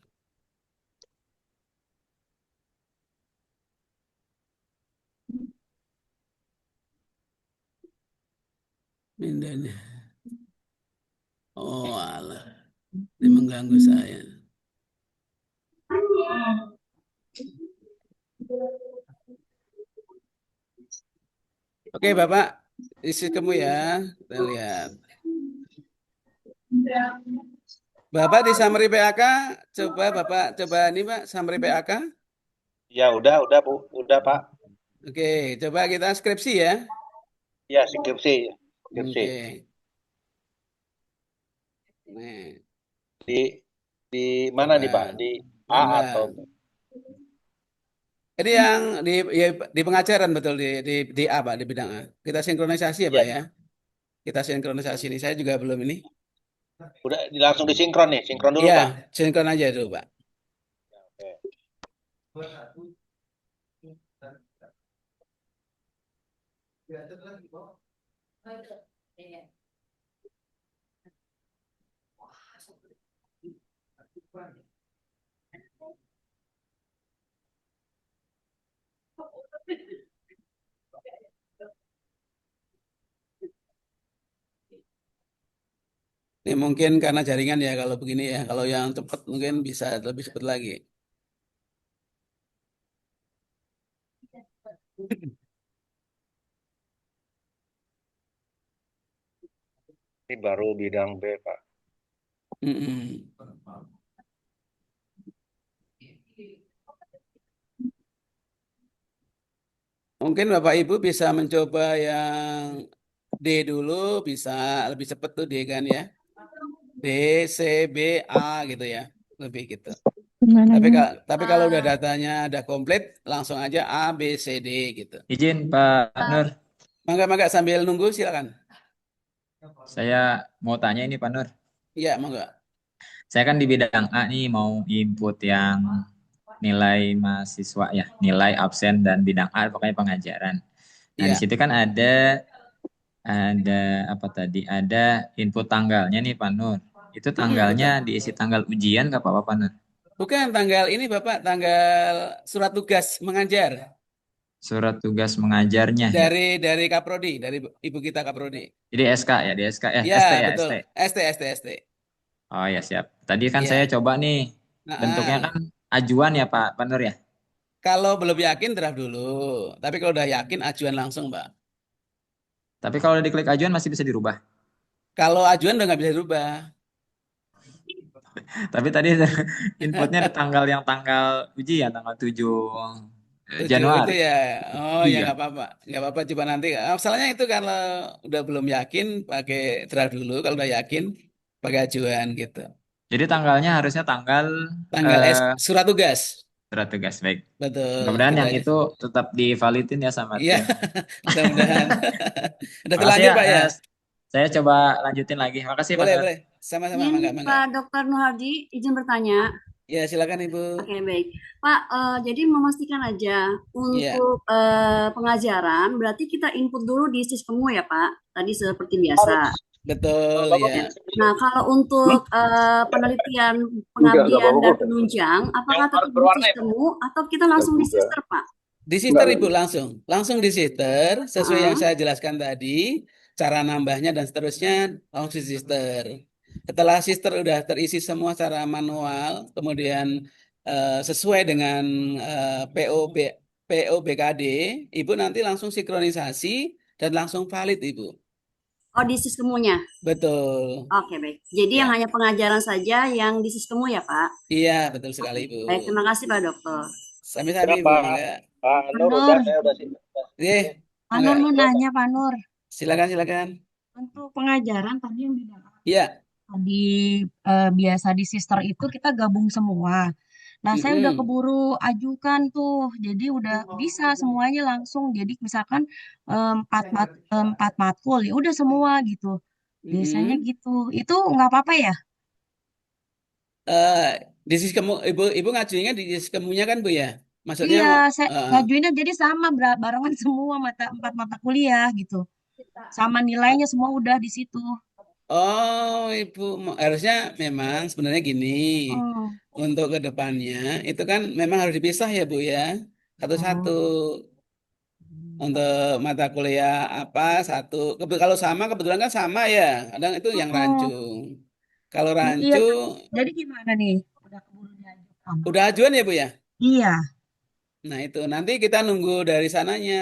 Mindanya. Oh alah. Ini mengganggu saya. Oke Bapak, isi kamu ya. Kita lihat. Bapak di summary PAK, Bapak coba ini Pak, summary PAK. Ya, udah Bu, udah Pak. Oke, coba kita skripsi ya. Ya, skripsi. Oke. Nih. Di mana nih Pak? Di A atau B? Ini yang di pengajaran betul di A Pak, di bidang A. Kita sinkronisasi ya Pak ya. Kita sinkronisasi ini. Saya juga belum ini. Udah langsung disinkron nih, sinkron dulu Iya, Pak. sinkron aja dulu Pak. Oke. Ini mungkin karena jaringan ya kalau begini ya. Kalau yang cepat mungkin bisa lebih cepat lagi. Ini baru bidang B Pak. Mungkin Bapak Ibu bisa mencoba yang D dulu, bisa lebih cepat tuh D kan ya. D, C, B, A gitu ya. Lebih gitu. Tapi kalau udah datanya ada komplit, langsung aja A, B, C, D gitu. Izin Pak Nur, Mangga sambil nunggu silakan. saya mau tanya ini Pak Nur. Iya, mangga. Saya kan di bidang A nih mau input yang nilai mahasiswa ya, nilai absen dan bidang A pokoknya pengajaran. Nah, Iya. di situ kan ada apa tadi? Ada input tanggalnya nih Pak Nur. Itu tanggalnya diisi tanggal ujian nggak apa-apa Pak Nur? Bukan tanggal ini Bapak, tanggal surat tugas mengajar. Surat tugas mengajarnya ya. Dari Kaprodi, dari ibu kita Kaprodi. Jadi SK ya, di SK Ya, ST ya, betul. ST. ST. Oh ya siap. Tadi kan Iya. saya coba nih, bentuknya Nah, kan ajuan ya Pak Nur ya. kalau belum yakin draft dulu. Tapi kalau udah yakin ajuan langsung, Pak. Tapi kalau diklik ajuan masih bisa dirubah. Kalau ajuan udah nggak bisa dirubah. Tapi tadi inputnya di tanggal ujian, tanggal 7 Januari. Itu ya. Oh ya Iya. nggak apa-apa. Nggak apa-apa coba nanti. Masalahnya itu kalau udah belum yakin pakai draft dulu. Kalau udah yakin pakai ajuan gitu. Jadi tanggalnya harusnya tanggal Surat tugas. surat tugas, baik. Betul. Mudah-mudahan Gitu yang aja. itu tetap divalidin ya sama Iya. tim. Mudah-mudahan. Udah Makasih terlanjur ya, Pak ya. saya coba lanjutin lagi. Makasih Pak Boleh, Nur. boleh. Sama-sama, Izin mangga. Pak Dr. Nuhardi, izin bertanya. Ya, silakan Ibu. Oke, baik. Pak, jadi memastikan aja untuk pengajaran, berarti kita input dulu di sistemmu ya Pak, tadi seperti biasa. Betul ya. Nah, kalau untuk penelitian, pengabdian, dan penunjang, apakah tetap di sistemmu atau kita langsung di sister Pak? Di sister Ibu langsung di sister sesuai yang saya jelaskan tadi, cara nambahnya dan seterusnya langsung di sister. Setelah sister udah terisi semua secara manual, kemudian sesuai dengan PO BKD, Ibu nanti langsung sinkronisasi dan langsung valid Ibu. Oh, di sistemnya? Betul. Oke, baik. Jadi yang hanya pengajaran saja yang di sistemmu ya Pak? Iya, betul sekali Ibu. Baik, terima kasih Pak Dokter. Sampai-sampai Ibu. Pak Nur udah, saya udah sih. Pak Nur mau nanya Pak Nur. Silakan. Untuk pengajaran tadi yang bidang Ya. tadi biasa di sister itu kita gabung semua. Nah, saya udah Mm-mm. keburu ajukan tuh, jadi udah bisa semuanya langsung. Jadi misalkan empat matkul, ya udah semua gitu. Biasanya Mm-mm. gitu. Itu nggak apa-apa ya? Eh, di sistem ibu ngajuinnya di sistemnya kan Bu ya? Maksudnya Iya, saya eh, ngajuinnya jadi sama barengan semua empat mata kuliah gitu. Sama nilainya semua udah di situ. oh Ibu harusnya memang sebenarnya gini Oh, untuk ke depannya itu kan memang harus dipisah ya Bu ya satu-satu oh, untuk mata kuliah apa satu kalau sama kebetulan kan sama ya kadang itu yang oh. rancu kalau Iya, rancu jadi gimana nih? Udah keburu diajukan. udah ajuan ya Bu ya. Iya. Nah itu nanti kita nunggu dari sananya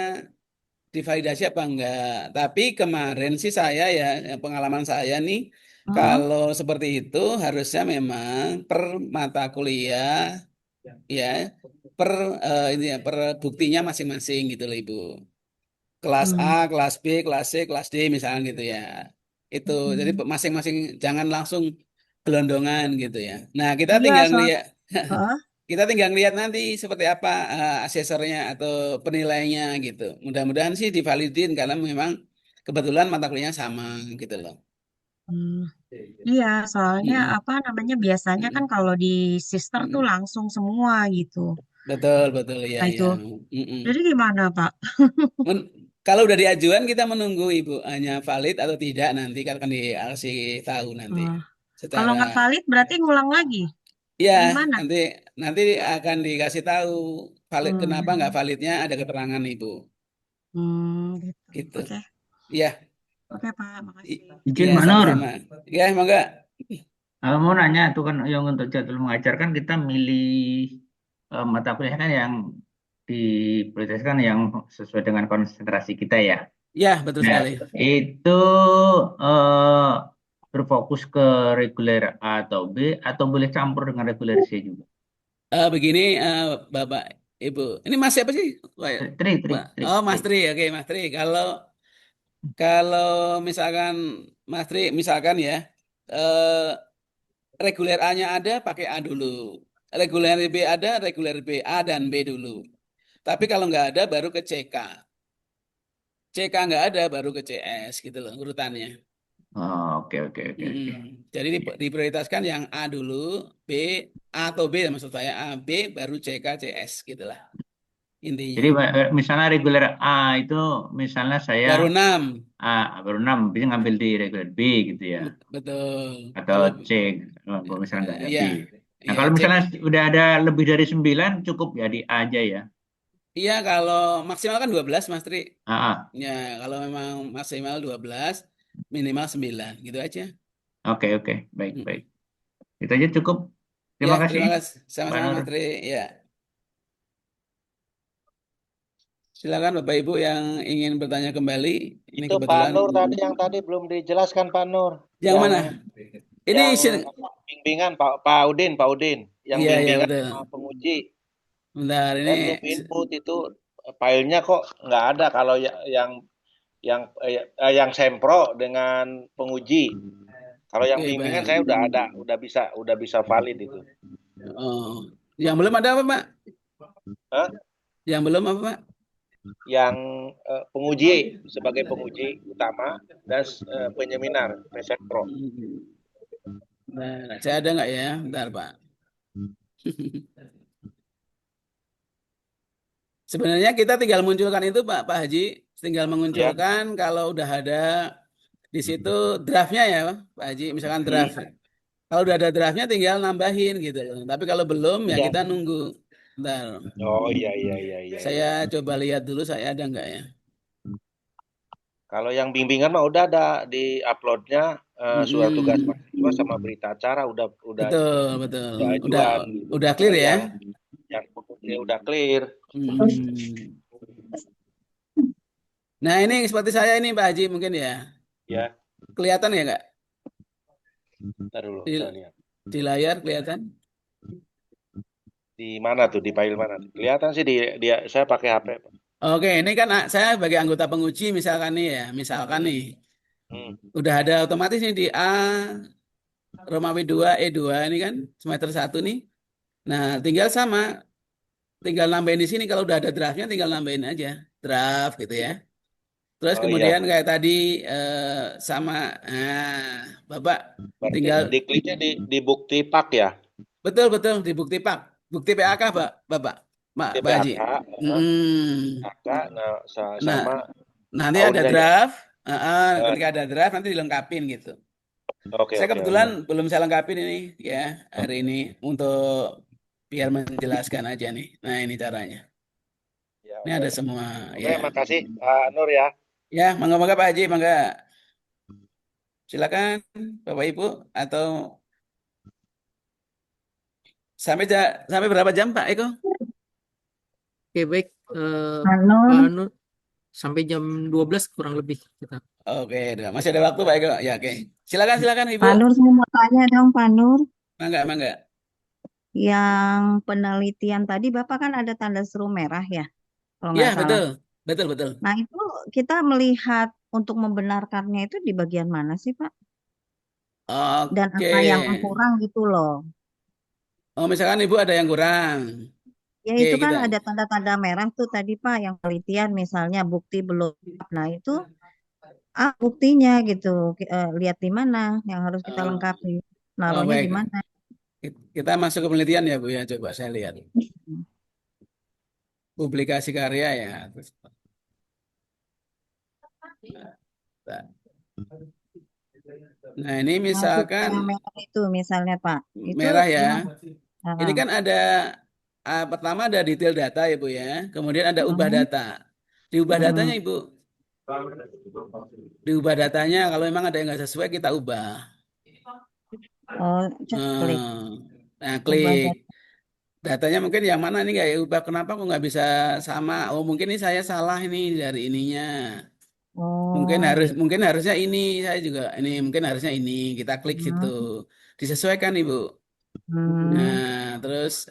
divalidasi apa enggak. Tapi kemarin sih saya ya, pengalaman saya nih, Heeh. kalau seperti itu harusnya memang per mata kuliah ya, per ini ya, per buktinya masing-masing gitu loh Ibu. Kelas A, Hmm. kelas B, kelas C, kelas D misalnya gitu ya. Itu jadi Hmm. masing-masing jangan langsung gelondongan gitu ya. Nah, kita Iya, tinggal soal ngeliat heeh. kita tinggal lihat nanti seperti apa asesornya atau penilainya gitu. Mudah-mudahan sih divalidin karena memang kebetulan mata kuliahnya sama gitu loh. Hmm. Iya, soalnya Mm-mm. apa namanya biasanya kan Mm-mm. kalau di sister tuh Mm-mm. langsung semua gitu. Betul, betul ya Nah ya. itu, Mm-mm. jadi gimana Pak? Kalau udah diajuan kita menunggu Ibu hanya valid atau tidak nanti kan akan dikasih tahu nanti Eh, kalau secara nggak valid berarti ngulang lagi? ya Atau gimana? nanti nanti akan dikasih tahu valid kenapa nggak Hmm. validnya ada keterangan Ibu Gitu. gitu. Oke, Ya, oke Pak, makasih. Izin ya Mbak Nur, sama-sama. Ya, monggo. mau nanya tuh kan yang untuk jadwal mengajar kan kita milih mata kuliah kan yang diprioritaskan yang sesuai dengan konsentrasi kita ya. Ya, betul Nah, sekali. itu eh, berfokus ke reguler A atau B atau boleh campur dengan reguler C juga. Begini, Bapak, Ibu. Ini Mas siapa sih? Tri, tri, tri, Oh, tri. Mas Tri. Oke, Mas Tri. Kalau kalau misalkan Mas Tri, misalkan ya, eh, reguler A-nya ada, pakai A dulu. Reguler B ada, reguler B, A dan B dulu. Tapi kalau nggak ada, baru ke CK. CK nggak ada, baru ke CS gitu loh urutannya. Oh, oke, oke, oke, oke. Jadi diprioritaskan yang A dulu, B, A atau B maksud saya A, B, baru CK, CS gitulah intinya. Jadi misalnya reguler A itu misalnya saya Baru 6. A baru 6 bisa ngambil di reguler B gitu ya. Betul. Atau Kalau C kalau misalnya nggak ada B. ya, Nah, ya kalau cek. misalnya udah ada lebih dari 9 cukup ya di A aja ya. Iya kalau maksimal kan 12 Mas Tri. Ah, Ya, kalau memang maksimal 12, minimal 9 gitu aja. oke, oke, baik, Mm. baik. Itu aja cukup. Ya, Terima kasih, terima kasih. Mbak Sama-sama Nur. Mas Tri. Ya. Silakan Bapak Ibu yang ingin bertanya kembali. Ini Itu Pak kebetulan Nur tadi yang tadi belum dijelaskan Pak Nur. yang mana? Ini Yang bimbingan Pak Udin, Pak Udin. Yang iya, iya bimbingan betul. sama penguji. Bentar, Saya belum input itu filenya kok nggak ada kalau yang sempro dengan penguji. Kalau yang Oke, bimbingan baik. saya udah ada, udah bisa valid itu. Oh, yang belum ada apa Pak? Hah? Yang belum apa Pak? Yang penguji sebagai penguji utama dan penyeminar presentro. Nah, saya ada nggak ya? Bentar Pak. Sebenarnya kita tinggal munculkan itu Pak Haji, tinggal mengunculkan kalau udah ada di situ draftnya ya Pak Haji, misalkan draft. Kalau udah ada draftnya tinggal nambahin gitu loh. Tapi kalau belum ya kita nunggu. Bentar. Oh iya. Saya coba lihat dulu saya ada nggak ya. Kalau yang bimbingan mah udah ada di uploadnya surat tugas mahasiswa sama berita acara udah Betul. ajuan. Udah clear ya. Yang udah clear. Nah ini seperti saya ini Pak Haji mungkin ya. Ya. Kelihatan ya nggak? Ntar dulu. Di layar kelihatan? Di mana tuh? Di file mana? Kelihatan sih saya pakai HP. Oke, ini kan saya sebagai anggota penguji misalkan nih ya, misalkan nih. Udah ada otomatis nih di A, Romawi 2, E2 ini kan semester 1 nih. Nah, tinggal nambahin di sini kalau udah ada draftnya tinggal nambahin aja draft gitu ya. Terus Oh kemudian iya, kayak tadi Bapak berarti tinggal dikliknya di bukti pak ya, betul di bukti Pak, bukti PAK Bapak, Pak Haji. TPAK, AK, Nah, sama nanti ada tahunnya ya. draft, Eh, ketika ada draft nanti dilengkapin gitu. Oke, Saya oke, kebetulan oke. belum saya lengkapin ini ya hari ini untuk biar menjelaskan aja nih. Nah ini caranya. Ya, Ini oke. ada semua Oke, ya. makasih Pak Nur ya. Ya, mangga Pak Haji, mangga. Silakan Bapak Ibu atau sampai berapa jam Pak Eko? Oke, baik. Halo. Pak Nur, sampai jam 12 kurang lebih kita. Oke, masih ada waktu Pak Eko. Ya, oke. Silakan Ibu. Pak Nur, saya mau tanya dong, Pak Nur. Mangga. Yang penelitian tadi Bapak kan ada tanda seru merah ya, kalau Ya, nggak salah. betul. Nah, itu kita melihat untuk membenarkannya itu di bagian mana sih, Pak? Dan Oke. apa yang kurang gitu loh. Oh, misalkan Ibu ada yang kurang. Ya Oke, itu kan kita. ada tanda-tanda merah tuh tadi Pak, yang penelitian misalnya bukti belum. Nah, itu buktinya gitu. Lihat di mana yang harus kita lengkapi. Oh, Naruhnya baik. di mana? Kita masuk ke penelitian ya, Bu ya. Coba saya lihat. Publikasi karya ya. Nah, ini Masuk misalkan yang merah itu misalnya Pak. Itu merah ya. gimana? Ini kan ada pertama ada detail data ya, Bu ya. Kemudian ada ubah data. Diubah datanya, Ibu. Diubah datanya kalau memang ada yang nggak sesuai kita ubah. Oh, klik. Nah, Ubah klik. data. Datanya mungkin yang mana nih nggak ya ubah, kenapa kok nggak bisa sama? Oh mungkin ini saya salah ini dari ininya. Oh, gitu. Mungkin harusnya ini, saya juga ini mungkin harusnya ini. Kita klik situ. Disesuaikan Ibu. Nah, terus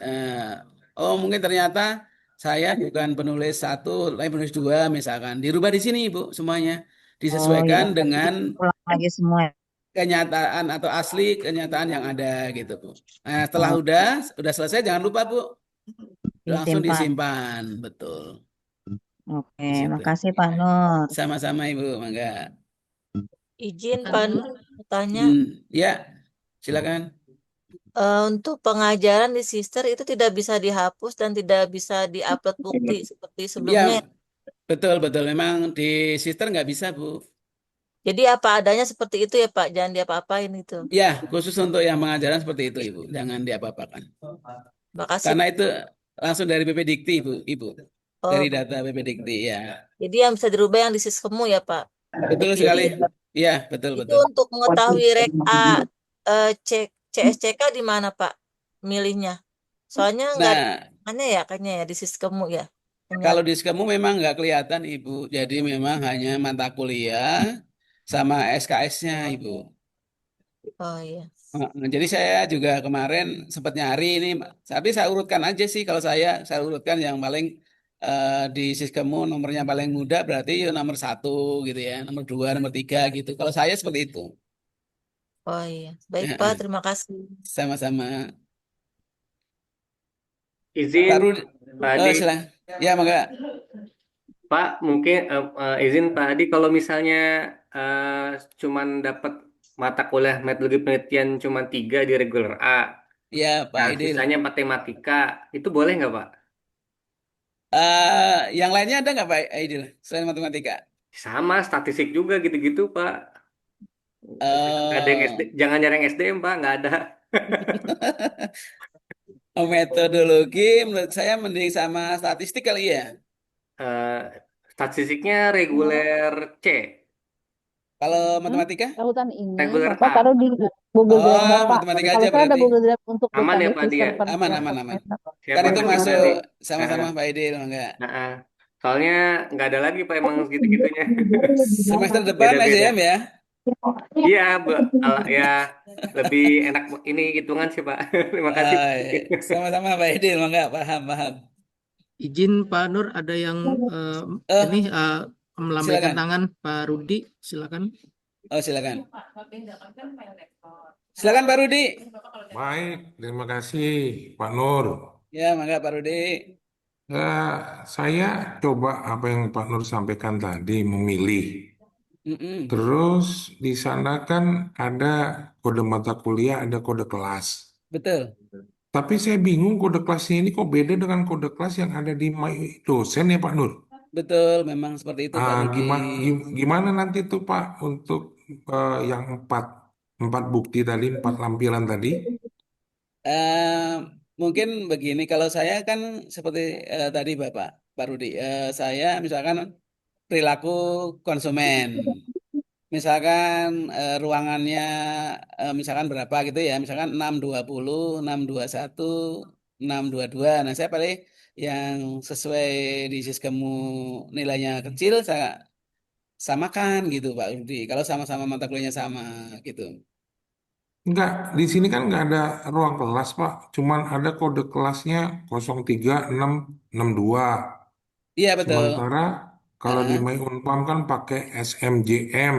oh mungkin ternyata saya bukan penulis 1, tapi penulis 2 misalkan. Dirubah di sini Ibu semuanya. Oh, Disesuaikan ya. dengan Ulang lagi semua. kenyataan atau asli kenyataan yang ada gitu Bu. Nah, setelah udah selesai jangan lupa Bu. Langsung disimpan, betul. Oke, Di situ. makasih Pak Nur. Sama-sama Ibu, mangga. Izin Pak Nur tanya, Ya, silakan. untuk pengajaran di Sister itu tidak bisa dihapus dan tidak bisa diupload bukti seperti sebelumnya. Ya, betul. Memang di sister nggak bisa Bu. Jadi apa adanya seperti itu ya Pak, jangan diapa-apain itu. Ya, khusus untuk yang pengajaran seperti itu Ibu, jangan diapa-apakan. Makasih. Karena itu langsung dari BP Dikti Ibu. Oh, Dari data BP Dikti ya. jadi yang bisa dirubah yang di Siskemu ya Pak. Betul sekali. Iya, betul. Itu untuk mengetahui rek A, CSCK di mana Pak milihnya? Soalnya nggak ada ya kayaknya ya di Siskemu ya. Kalau di Skemu memang nggak kelihatan Ibu. Jadi memang hanya mata kuliah sama SKS-nya Ibu. Oh iya. Jadi saya juga kemarin sempat nyari ini, tapi saya urutkan aja sih kalau saya urutkan yang paling di Siskemu nomornya paling muda berarti ya nomor 1 gitu ya, nomor 2, nomor 3 gitu. Kalau saya seperti itu. Oh iya, baik Pak, terima kasih. Sama-sama. Izin Pak Adi. Ya, mangga. Pak, mungkin izin Pak Adi kalau misalnya cuman dapat mata kuliah metodologi penelitian cuma 3 di reguler A. Ya, Pak Nah, Idil. sisanya matematika, itu boleh nggak Pak? Yang lainnya ada nggak Pak Idil selain matematika? Sama, statistik juga gitu-gitu Pak. Nggak ada yang SD, jangan nyari yang SDM Pak, nggak ada. Metodologi menurut saya mending sama statistik kali ya. Statistiknya reguler C. Kalau matematika? Lautan ini Reguler Bapak A. taruh di Google Drive Bapak. Matematika Kalau aja saya ada berarti. Google Drive untuk Aman ya Pak dia? Aman. Siap, Kan Pak. itu Terima masuk kasih. sama-sama Pak Idil, enggak? Soalnya nggak ada lagi Pak emang gitu-gitunya. Semester depan SDM ya? Iya, ya lebih enak ini hitungan sih Pak. Terima kasih. Sama-sama Pak Idil, enggak paham. Izin Pak Nur, ada yang ini melambaikan silakan. tangan Pak Rudi, silakan. Oh, silakan. Silakan Pak Rudi. Baik, terima kasih Pak Nur. Ya, mangga Pak Rudi. Saya coba apa yang Pak Nur sampaikan tadi, memilih. Mm-mm. Terus di sana kan ada kode mata kuliah, ada kode kelas. Betul. Tapi saya bingung kode kelasnya ini kok beda dengan kode kelas yang ada di My Dosen ya Pak Nur? Betul, memang seperti itu Pak Rudi. Gimana nanti tuh Pak untuk yang empat bukti tadi, 4 lampiran tadi? Eh, Mungkin begini, kalau saya kan seperti tadi Pak Rudi, saya misalkan perilaku konsumen, misalkan ruangannya misalkan berapa gitu ya, misalkan 620, 621, 622. Nah, saya paling yang sesuai di sistemmu nilainya kecil saya samakan gitu Pak Rudi. Kalau sama-sama mata kuliahnya sama gitu. Enggak, di sini kan nggak ada ruang kelas, Pak. Cuman ada kode kelasnya 03662. Iya betul. Sementara kalau di My Unpam kan pakai SMJM.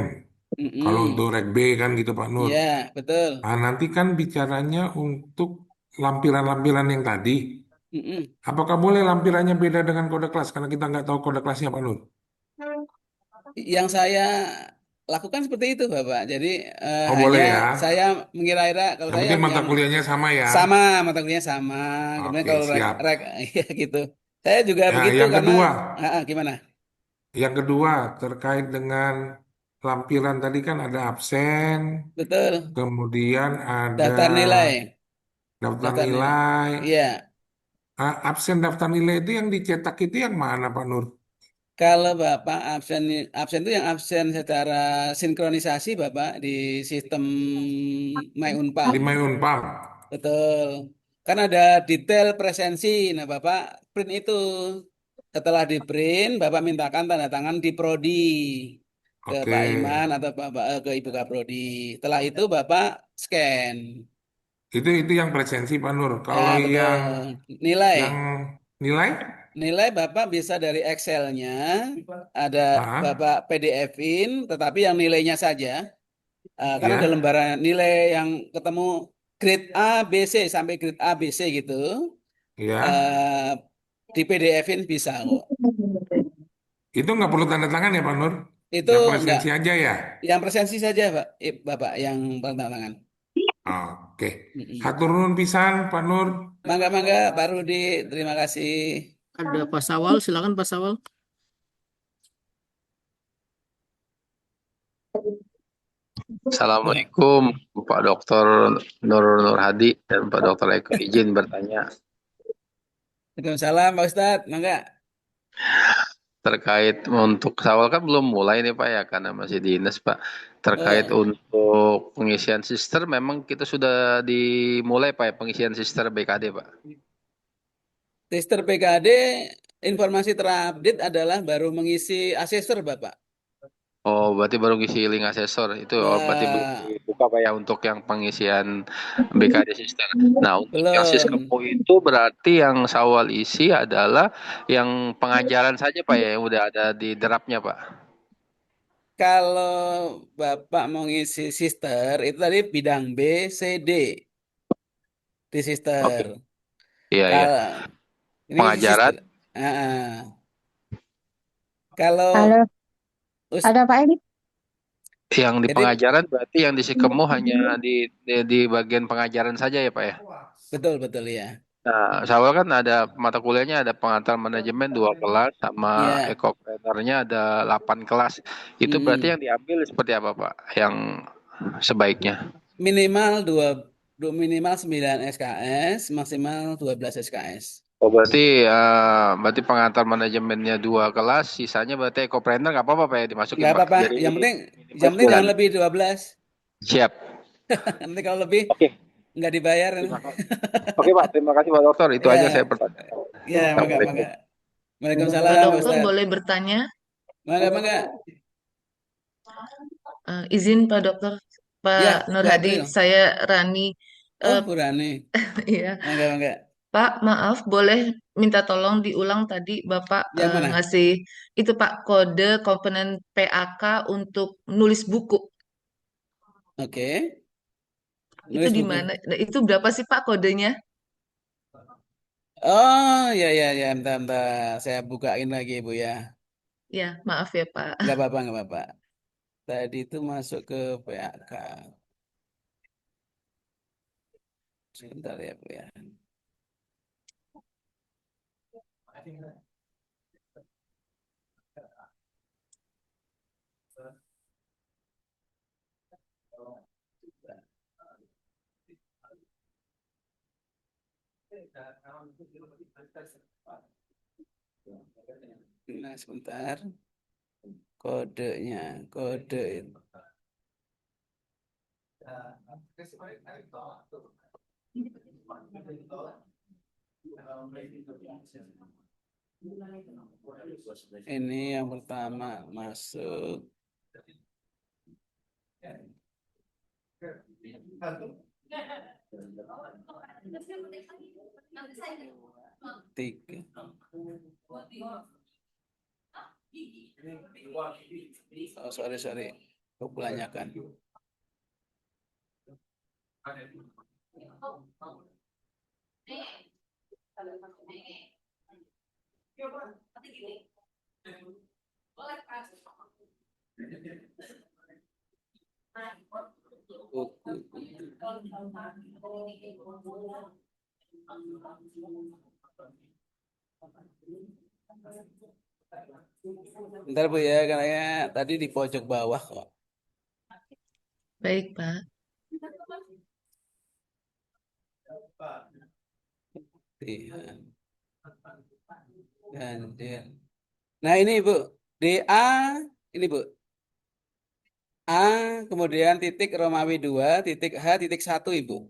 Kalau untuk Reg B kan gitu, Pak Nur. Iya, betul. Nah, nanti kan bicaranya untuk lampiran-lampiran yang tadi. Mm-mm. Apakah boleh lampirannya beda dengan kode kelas? Karena kita nggak tahu kode kelasnya, Pak Nur. Yang saya lakukan seperti itu, Bapak. Jadi Oh, hanya boleh ya. saya mengira-ira kalau Yang saya penting mata kuliahnya sama ya. sama mata kuliahnya sama. Kemudian Oke, kalau siap. iya gitu. Saya juga Ya, begitu yang karena kedua. gimana? Yang kedua, terkait dengan lampiran tadi kan ada absen, Betul. kemudian ada Daftar nilai. daftar Daftar nilai. nilai. Iya. Absen daftar nilai itu yang dicetak itu yang mana, Pak Nur? Kalau Bapak absen absen itu yang absen secara sinkronisasi Bapak di sistem My Unpad. Di My Unpam. Betul. Kan ada detail presensi. Nah, Bapak print itu. Setelah di print, Bapak mintakan tanda tangan di Prodi ke Oke. Pak Iman atau ke Ibu Kaprodi. Setelah itu Bapak scan. Itu yang presensi, Pak Nur. Ya, Kalau betul. Nilai. yang nilai? Nilai Bapak bisa dari Excel-nya, ada Bapak PDF-in, tetapi yang nilainya saja. Kan ada Ya. lembaran nilai yang ketemu grade A, B, C sampai grade A, B, C gitu. Ya. Di PDF-in bisa kok. Itu nggak perlu tanda tangan ya, Pak Nur? Itu Yang enggak. presensi aja ya? Yang presensi saja, Pak. Bapak yang tanda tangan. Oke. Hatur nuhun pisan, Pak Nur. Mangga-mangga, Pak Rudi. Terima kasih. Ada Pak Sawal, silakan Pak Sawal. Assalamualaikum Pak Dr. Nur Hadi dan Pak Dr. Eko, izin bertanya. Waalaikumsalam Pak Ustadz, mangga. Terkait untuk awal kan belum mulai nih Pak ya, karena masih dinas Pak. Terkait untuk pengisian sister, memang kita sudah dimulai Pak ya, pengisian sister BKD Pak. Sister PKD, informasi terupdate adalah baru mengisi asesor Bapak. Oh, berarti baru ngisi link asesor itu, berarti belum dibuka Pak ya untuk yang pengisian BKD sister. Nah, untuk yang Siskemu itu berarti yang Sawal isi adalah yang pengajaran saja Pak ya, yang udah ada di draftnya Pak. Kalau Bapak mau ngisi sister, itu tadi bidang B, C, D di sister. Iya, iya. Ini Pengajaran. Kalau ada Pak Edi. Yang di pengajaran berarti yang di Sikemu hanya di bagian pengajaran saja ya Pak ya? Betul ya. Nah, Sawal kan ada mata kuliahnya, ada pengantar manajemen 2 kelas sama ekoprenernya ada 8 kelas. Itu berarti yang diambil seperti apa Pak? Yang sebaiknya? Minimal 9 SKS, maksimal 12 SKS. Oh, berarti pengantar manajemennya 2 kelas, sisanya berarti ekopreneur nggak apa-apa Pak ya dimasukin Nggak Pak? apa-apa, Jadi, yang penting jangan lebih 12. Siap. Nanti kalau lebih nggak dibayar. Oke Pak, terima kasih Pak Dokter. Itu aja saya bertanya. Ya, mangga. Waalaikumsalam Pak Pak Dokter Ustadz. boleh bertanya? Mangga. Izin Pak Dokter, Pak Ya, Nur Hadi, saya Rani. Bu Rani. Iya. Mangga. Pak, maaf, boleh minta tolong diulang tadi Bapak ngasih itu Pak kode komponen PAK untuk nulis buku. Oke. Itu Nulis di buku. mana? Nah, itu berapa sih Pak kodenya? Oh, ya. Bentar. Saya bukain lagi, Bu ya. Ya, maaf ya Pak. Nggak apa-apa. Tadi itu masuk ke PAK. Sebentar ya, Bu ya. Nah, sebentar. Kodenya, kode itu. Ini yang pertama masuk. Tiga. Oh, sorry. Kebelanjakan. Bentar Bu ya, karena tadi di pojok bawah kok. Baik Pak. Ganjil. Nah ini Bu, DA, ini Bu. A, kemudian titik Romawi 2, titik H, titik 1 Ibu.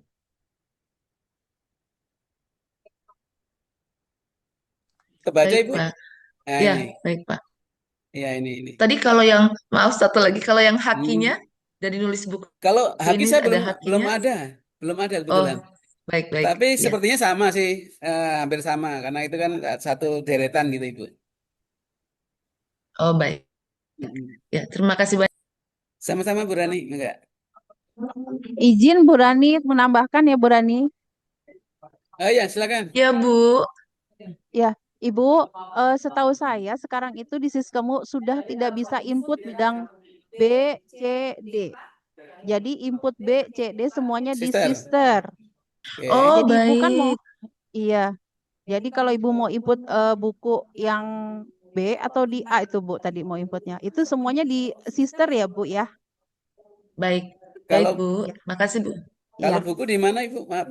Kebaca Baik Ibu? Pak. Nah Ya, ini. baik Pak. Ya ini. Tadi kalau yang, maaf satu lagi, kalau yang hakinya dari nulis buku Kalau haki ini saya ada belum hakinya? ada Oh, kebetulan. baik. Tapi Ya. sepertinya sama sih, hampir sama karena itu kan satu deretan gitu Ibu. Oh, baik. Ya, terima kasih banyak. Sama-sama Bu Rani, enggak? Izin Bu Rani menambahkan ya Bu Rani. Oh ya, silakan. Ya Bu. Ya, Ibu, setahu saya sekarang itu di Siskemu sudah tidak bisa input bidang B, C, D. Jadi input B, C, D semuanya di Sister. sister. Oh, Jadi Ibu kan mau, baik. iya. Jadi kalau Ibu mau input buku yang B atau di A itu Bu tadi mau inputnya, itu semuanya di sister ya Bu ya. Baik Kalau Bu. Makasih Bu. Kalau Iya. buku di mana Ibu? Maaf.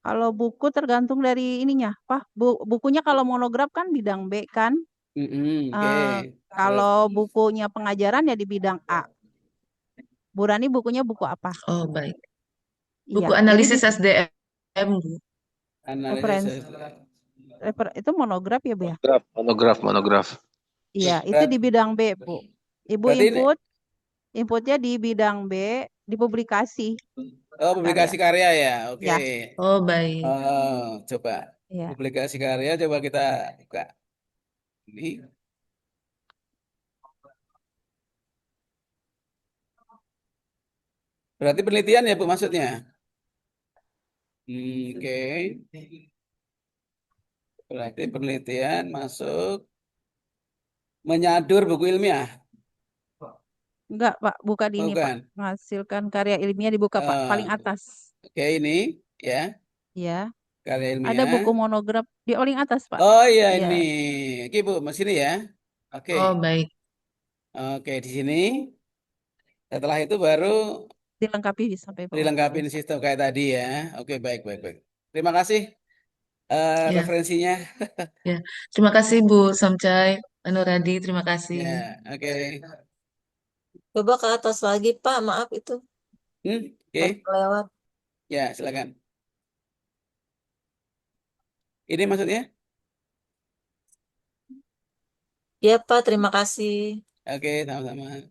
Kalau buku tergantung dari ininya, Pak. Bukunya kalau monograf kan bidang B kan. Oke. Kalau bukunya pengajaran ya di bidang A. Bu Rani bukunya buku apa? Oh, baik. Iya. Buku analisis SDM Bu. Referensi. Itu monograf ya Bu ya? Monograf. Iya, itu di bidang B Bu. Ibu Berarti inputnya di bidang B, di publikasi. Oh, publikasi karya ya. Oke. Ya. Oh, baik. Oh, coba. Iya. Publikasi karya coba kita buka. Ini. Berarti penelitian ya Bu maksudnya? Oke. Berarti penelitian masuk menyadur buku ilmiah. Enggak, Pak, bukan ini, Pak. Bukan. Menghasilkan karya ilmiah dibuka, Pak, paling atas. Oke, ini ya. Ya. Karya ilmiah. Ada buku monograf di paling atas, Pak. Oh iya Iya. ini. Oke Bu, sini ya. Oke. Oh, baik. Oke, di sini. Setelah itu baru dilengkapi sampai bawah. dilengkapi sistem kayak tadi ya. Oke, baik. Terima kasih Ya. referensinya. Ya. Terima kasih Bu Samcai, Anuradi, terima kasih. Ya, oke. Coba ke atas lagi, Pak. Maaf itu. Oke. Lewat. Ya, silakan. Ini maksudnya? Ya, Pak. Terima kasih. Oke, sama-sama.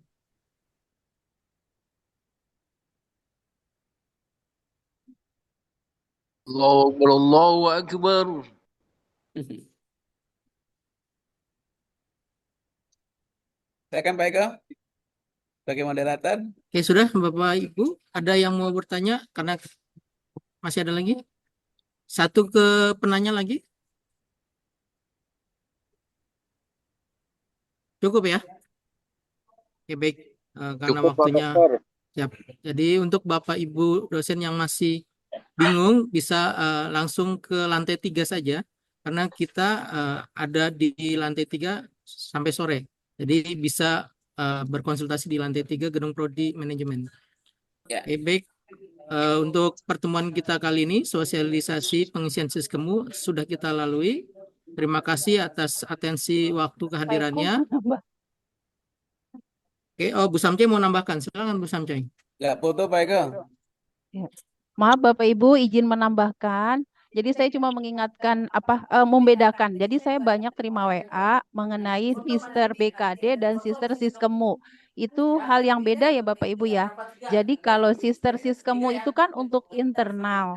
Allahu Akbar. Silakan Pak Eko. sebagai moderator. Oke, sudah Bapak Ibu, ada yang mau bertanya karena masih ada lagi? Satu ke penanya lagi? Cukup ya? Oke, baik. Karena Cukup, Pak waktunya Dokter. siap. Jadi untuk Bapak Ibu dosen yang masih bingung bisa langsung ke lantai 3 saja karena kita ada di lantai 3 sampai sore. Jadi bisa berkonsultasi di lantai 3 Gedung Prodi Manajemen. Ya. Oke, baik. Untuk pertemuan kita kali ini, sosialisasi pengisian Siskemu sudah kita lalui. Terima kasih atas atensi waktu kehadirannya. Oke, Bu Samcai mau nambahkan. Silakan Bu Samcai. Ya, foto Pak Eko. Ya. Maaf Bapak Ibu, izin menambahkan. Jadi saya cuma mengingatkan membedakan. Jadi saya banyak terima WA mengenai Sister BKD dan Sister Siskemu. Itu hal yang beda ya Bapak Ibu ya. Jadi kalau Sister Siskemu itu kan untuk internal.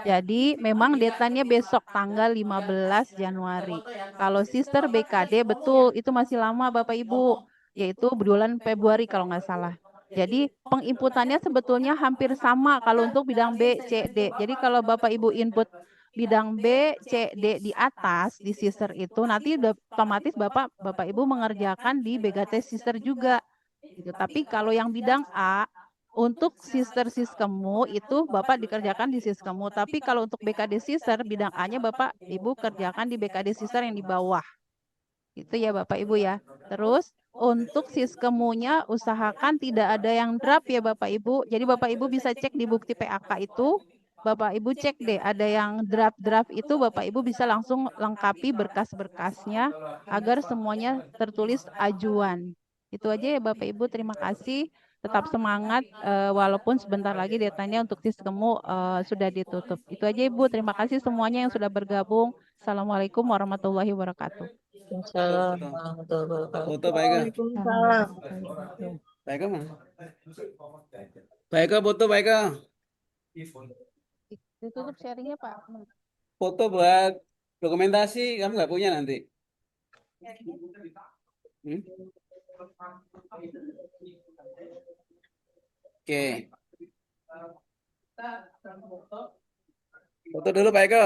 Jadi memang deadline-nya besok tanggal 15 Januari. Kalau Sister BKD betul itu masih lama Bapak Ibu, yaitu bulan Februari kalau nggak salah. Jadi penginputannya sebetulnya hampir sama kalau untuk bidang B, C, D. Jadi kalau Bapak Ibu input bidang B, C, D di atas di sister itu nanti udah otomatis Bapak Ibu mengerjakan di BGT sister juga. Gitu. Tapi kalau yang bidang A untuk sister Siskemu itu Bapak dikerjakan di Siskemu. Tapi kalau untuk BKD sister bidang A-nya Bapak Ibu kerjakan di BKD sister yang di bawah. Itu ya Bapak Ibu ya. Terus untuk Siskemunya usahakan tidak ada yang draft ya Bapak Ibu. Jadi Bapak Ibu bisa cek di bukti PAK itu. Bapak Ibu cek deh ada yang draft itu Bapak Ibu bisa langsung lengkapi berkas-berkasnya agar semuanya tertulis ajuan. Itu aja ya Bapak Ibu, terima kasih. Tetap semangat walaupun sebentar lagi deadline-nya untuk Siskemu sudah ditutup. Itu aja Ibu, terima kasih semuanya yang sudah bergabung. Assalamualaikum warahmatullahi wabarakatuh. Assalamualaikum warahmatullahi wabarakatuh. Foto Pak Eko. Waalaikumsalam. Pak Eko mana? Pak Eko foto Pak Eko. Ditutup sharingnya Pak. Foto buat dokumentasi kamu nggak punya nanti. Oke. Foto dulu Pak Eko.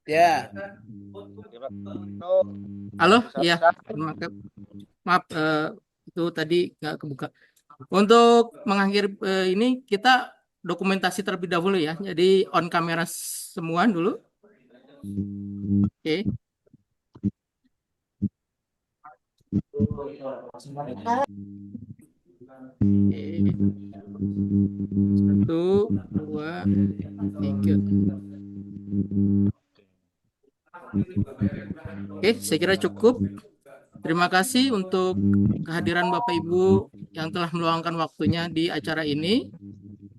Ya. Halo, ya. Maaf, itu tadi nggak kebuka. Untuk mengakhiri ini kita dokumentasi terlebih dahulu ya. Jadi on kamera semua dulu. Oke. Satu, dua, tiga. Oke, saya kira cukup. Terima kasih untuk kehadiran Bapak Ibu yang telah meluangkan waktunya di acara ini.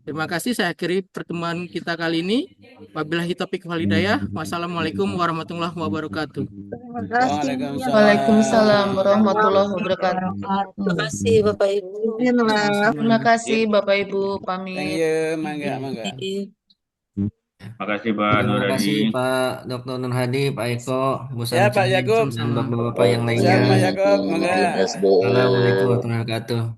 Terima kasih, saya akhiri pertemuan kita kali ini. Wabillahi taufiq wal hidayah. Wassalamualaikum warahmatullahi wabarakatuh. Waalaikumsalam warahmatullahi wabarakatuh. Terima kasih Bapak Ibu. Terima kasih Bapak Ibu, pamit. Mangga. Terima kasih Pak Nur Terima kasih Hadi. Pak Dr. Nur Hadi, Pak Eko, Bu Ya Pak Samcai, Yakub. dan bapak-bapak yang Ya lainnya. Pak Yakub, mangga. Assalamualaikum warahmatullahi wabarakatuh.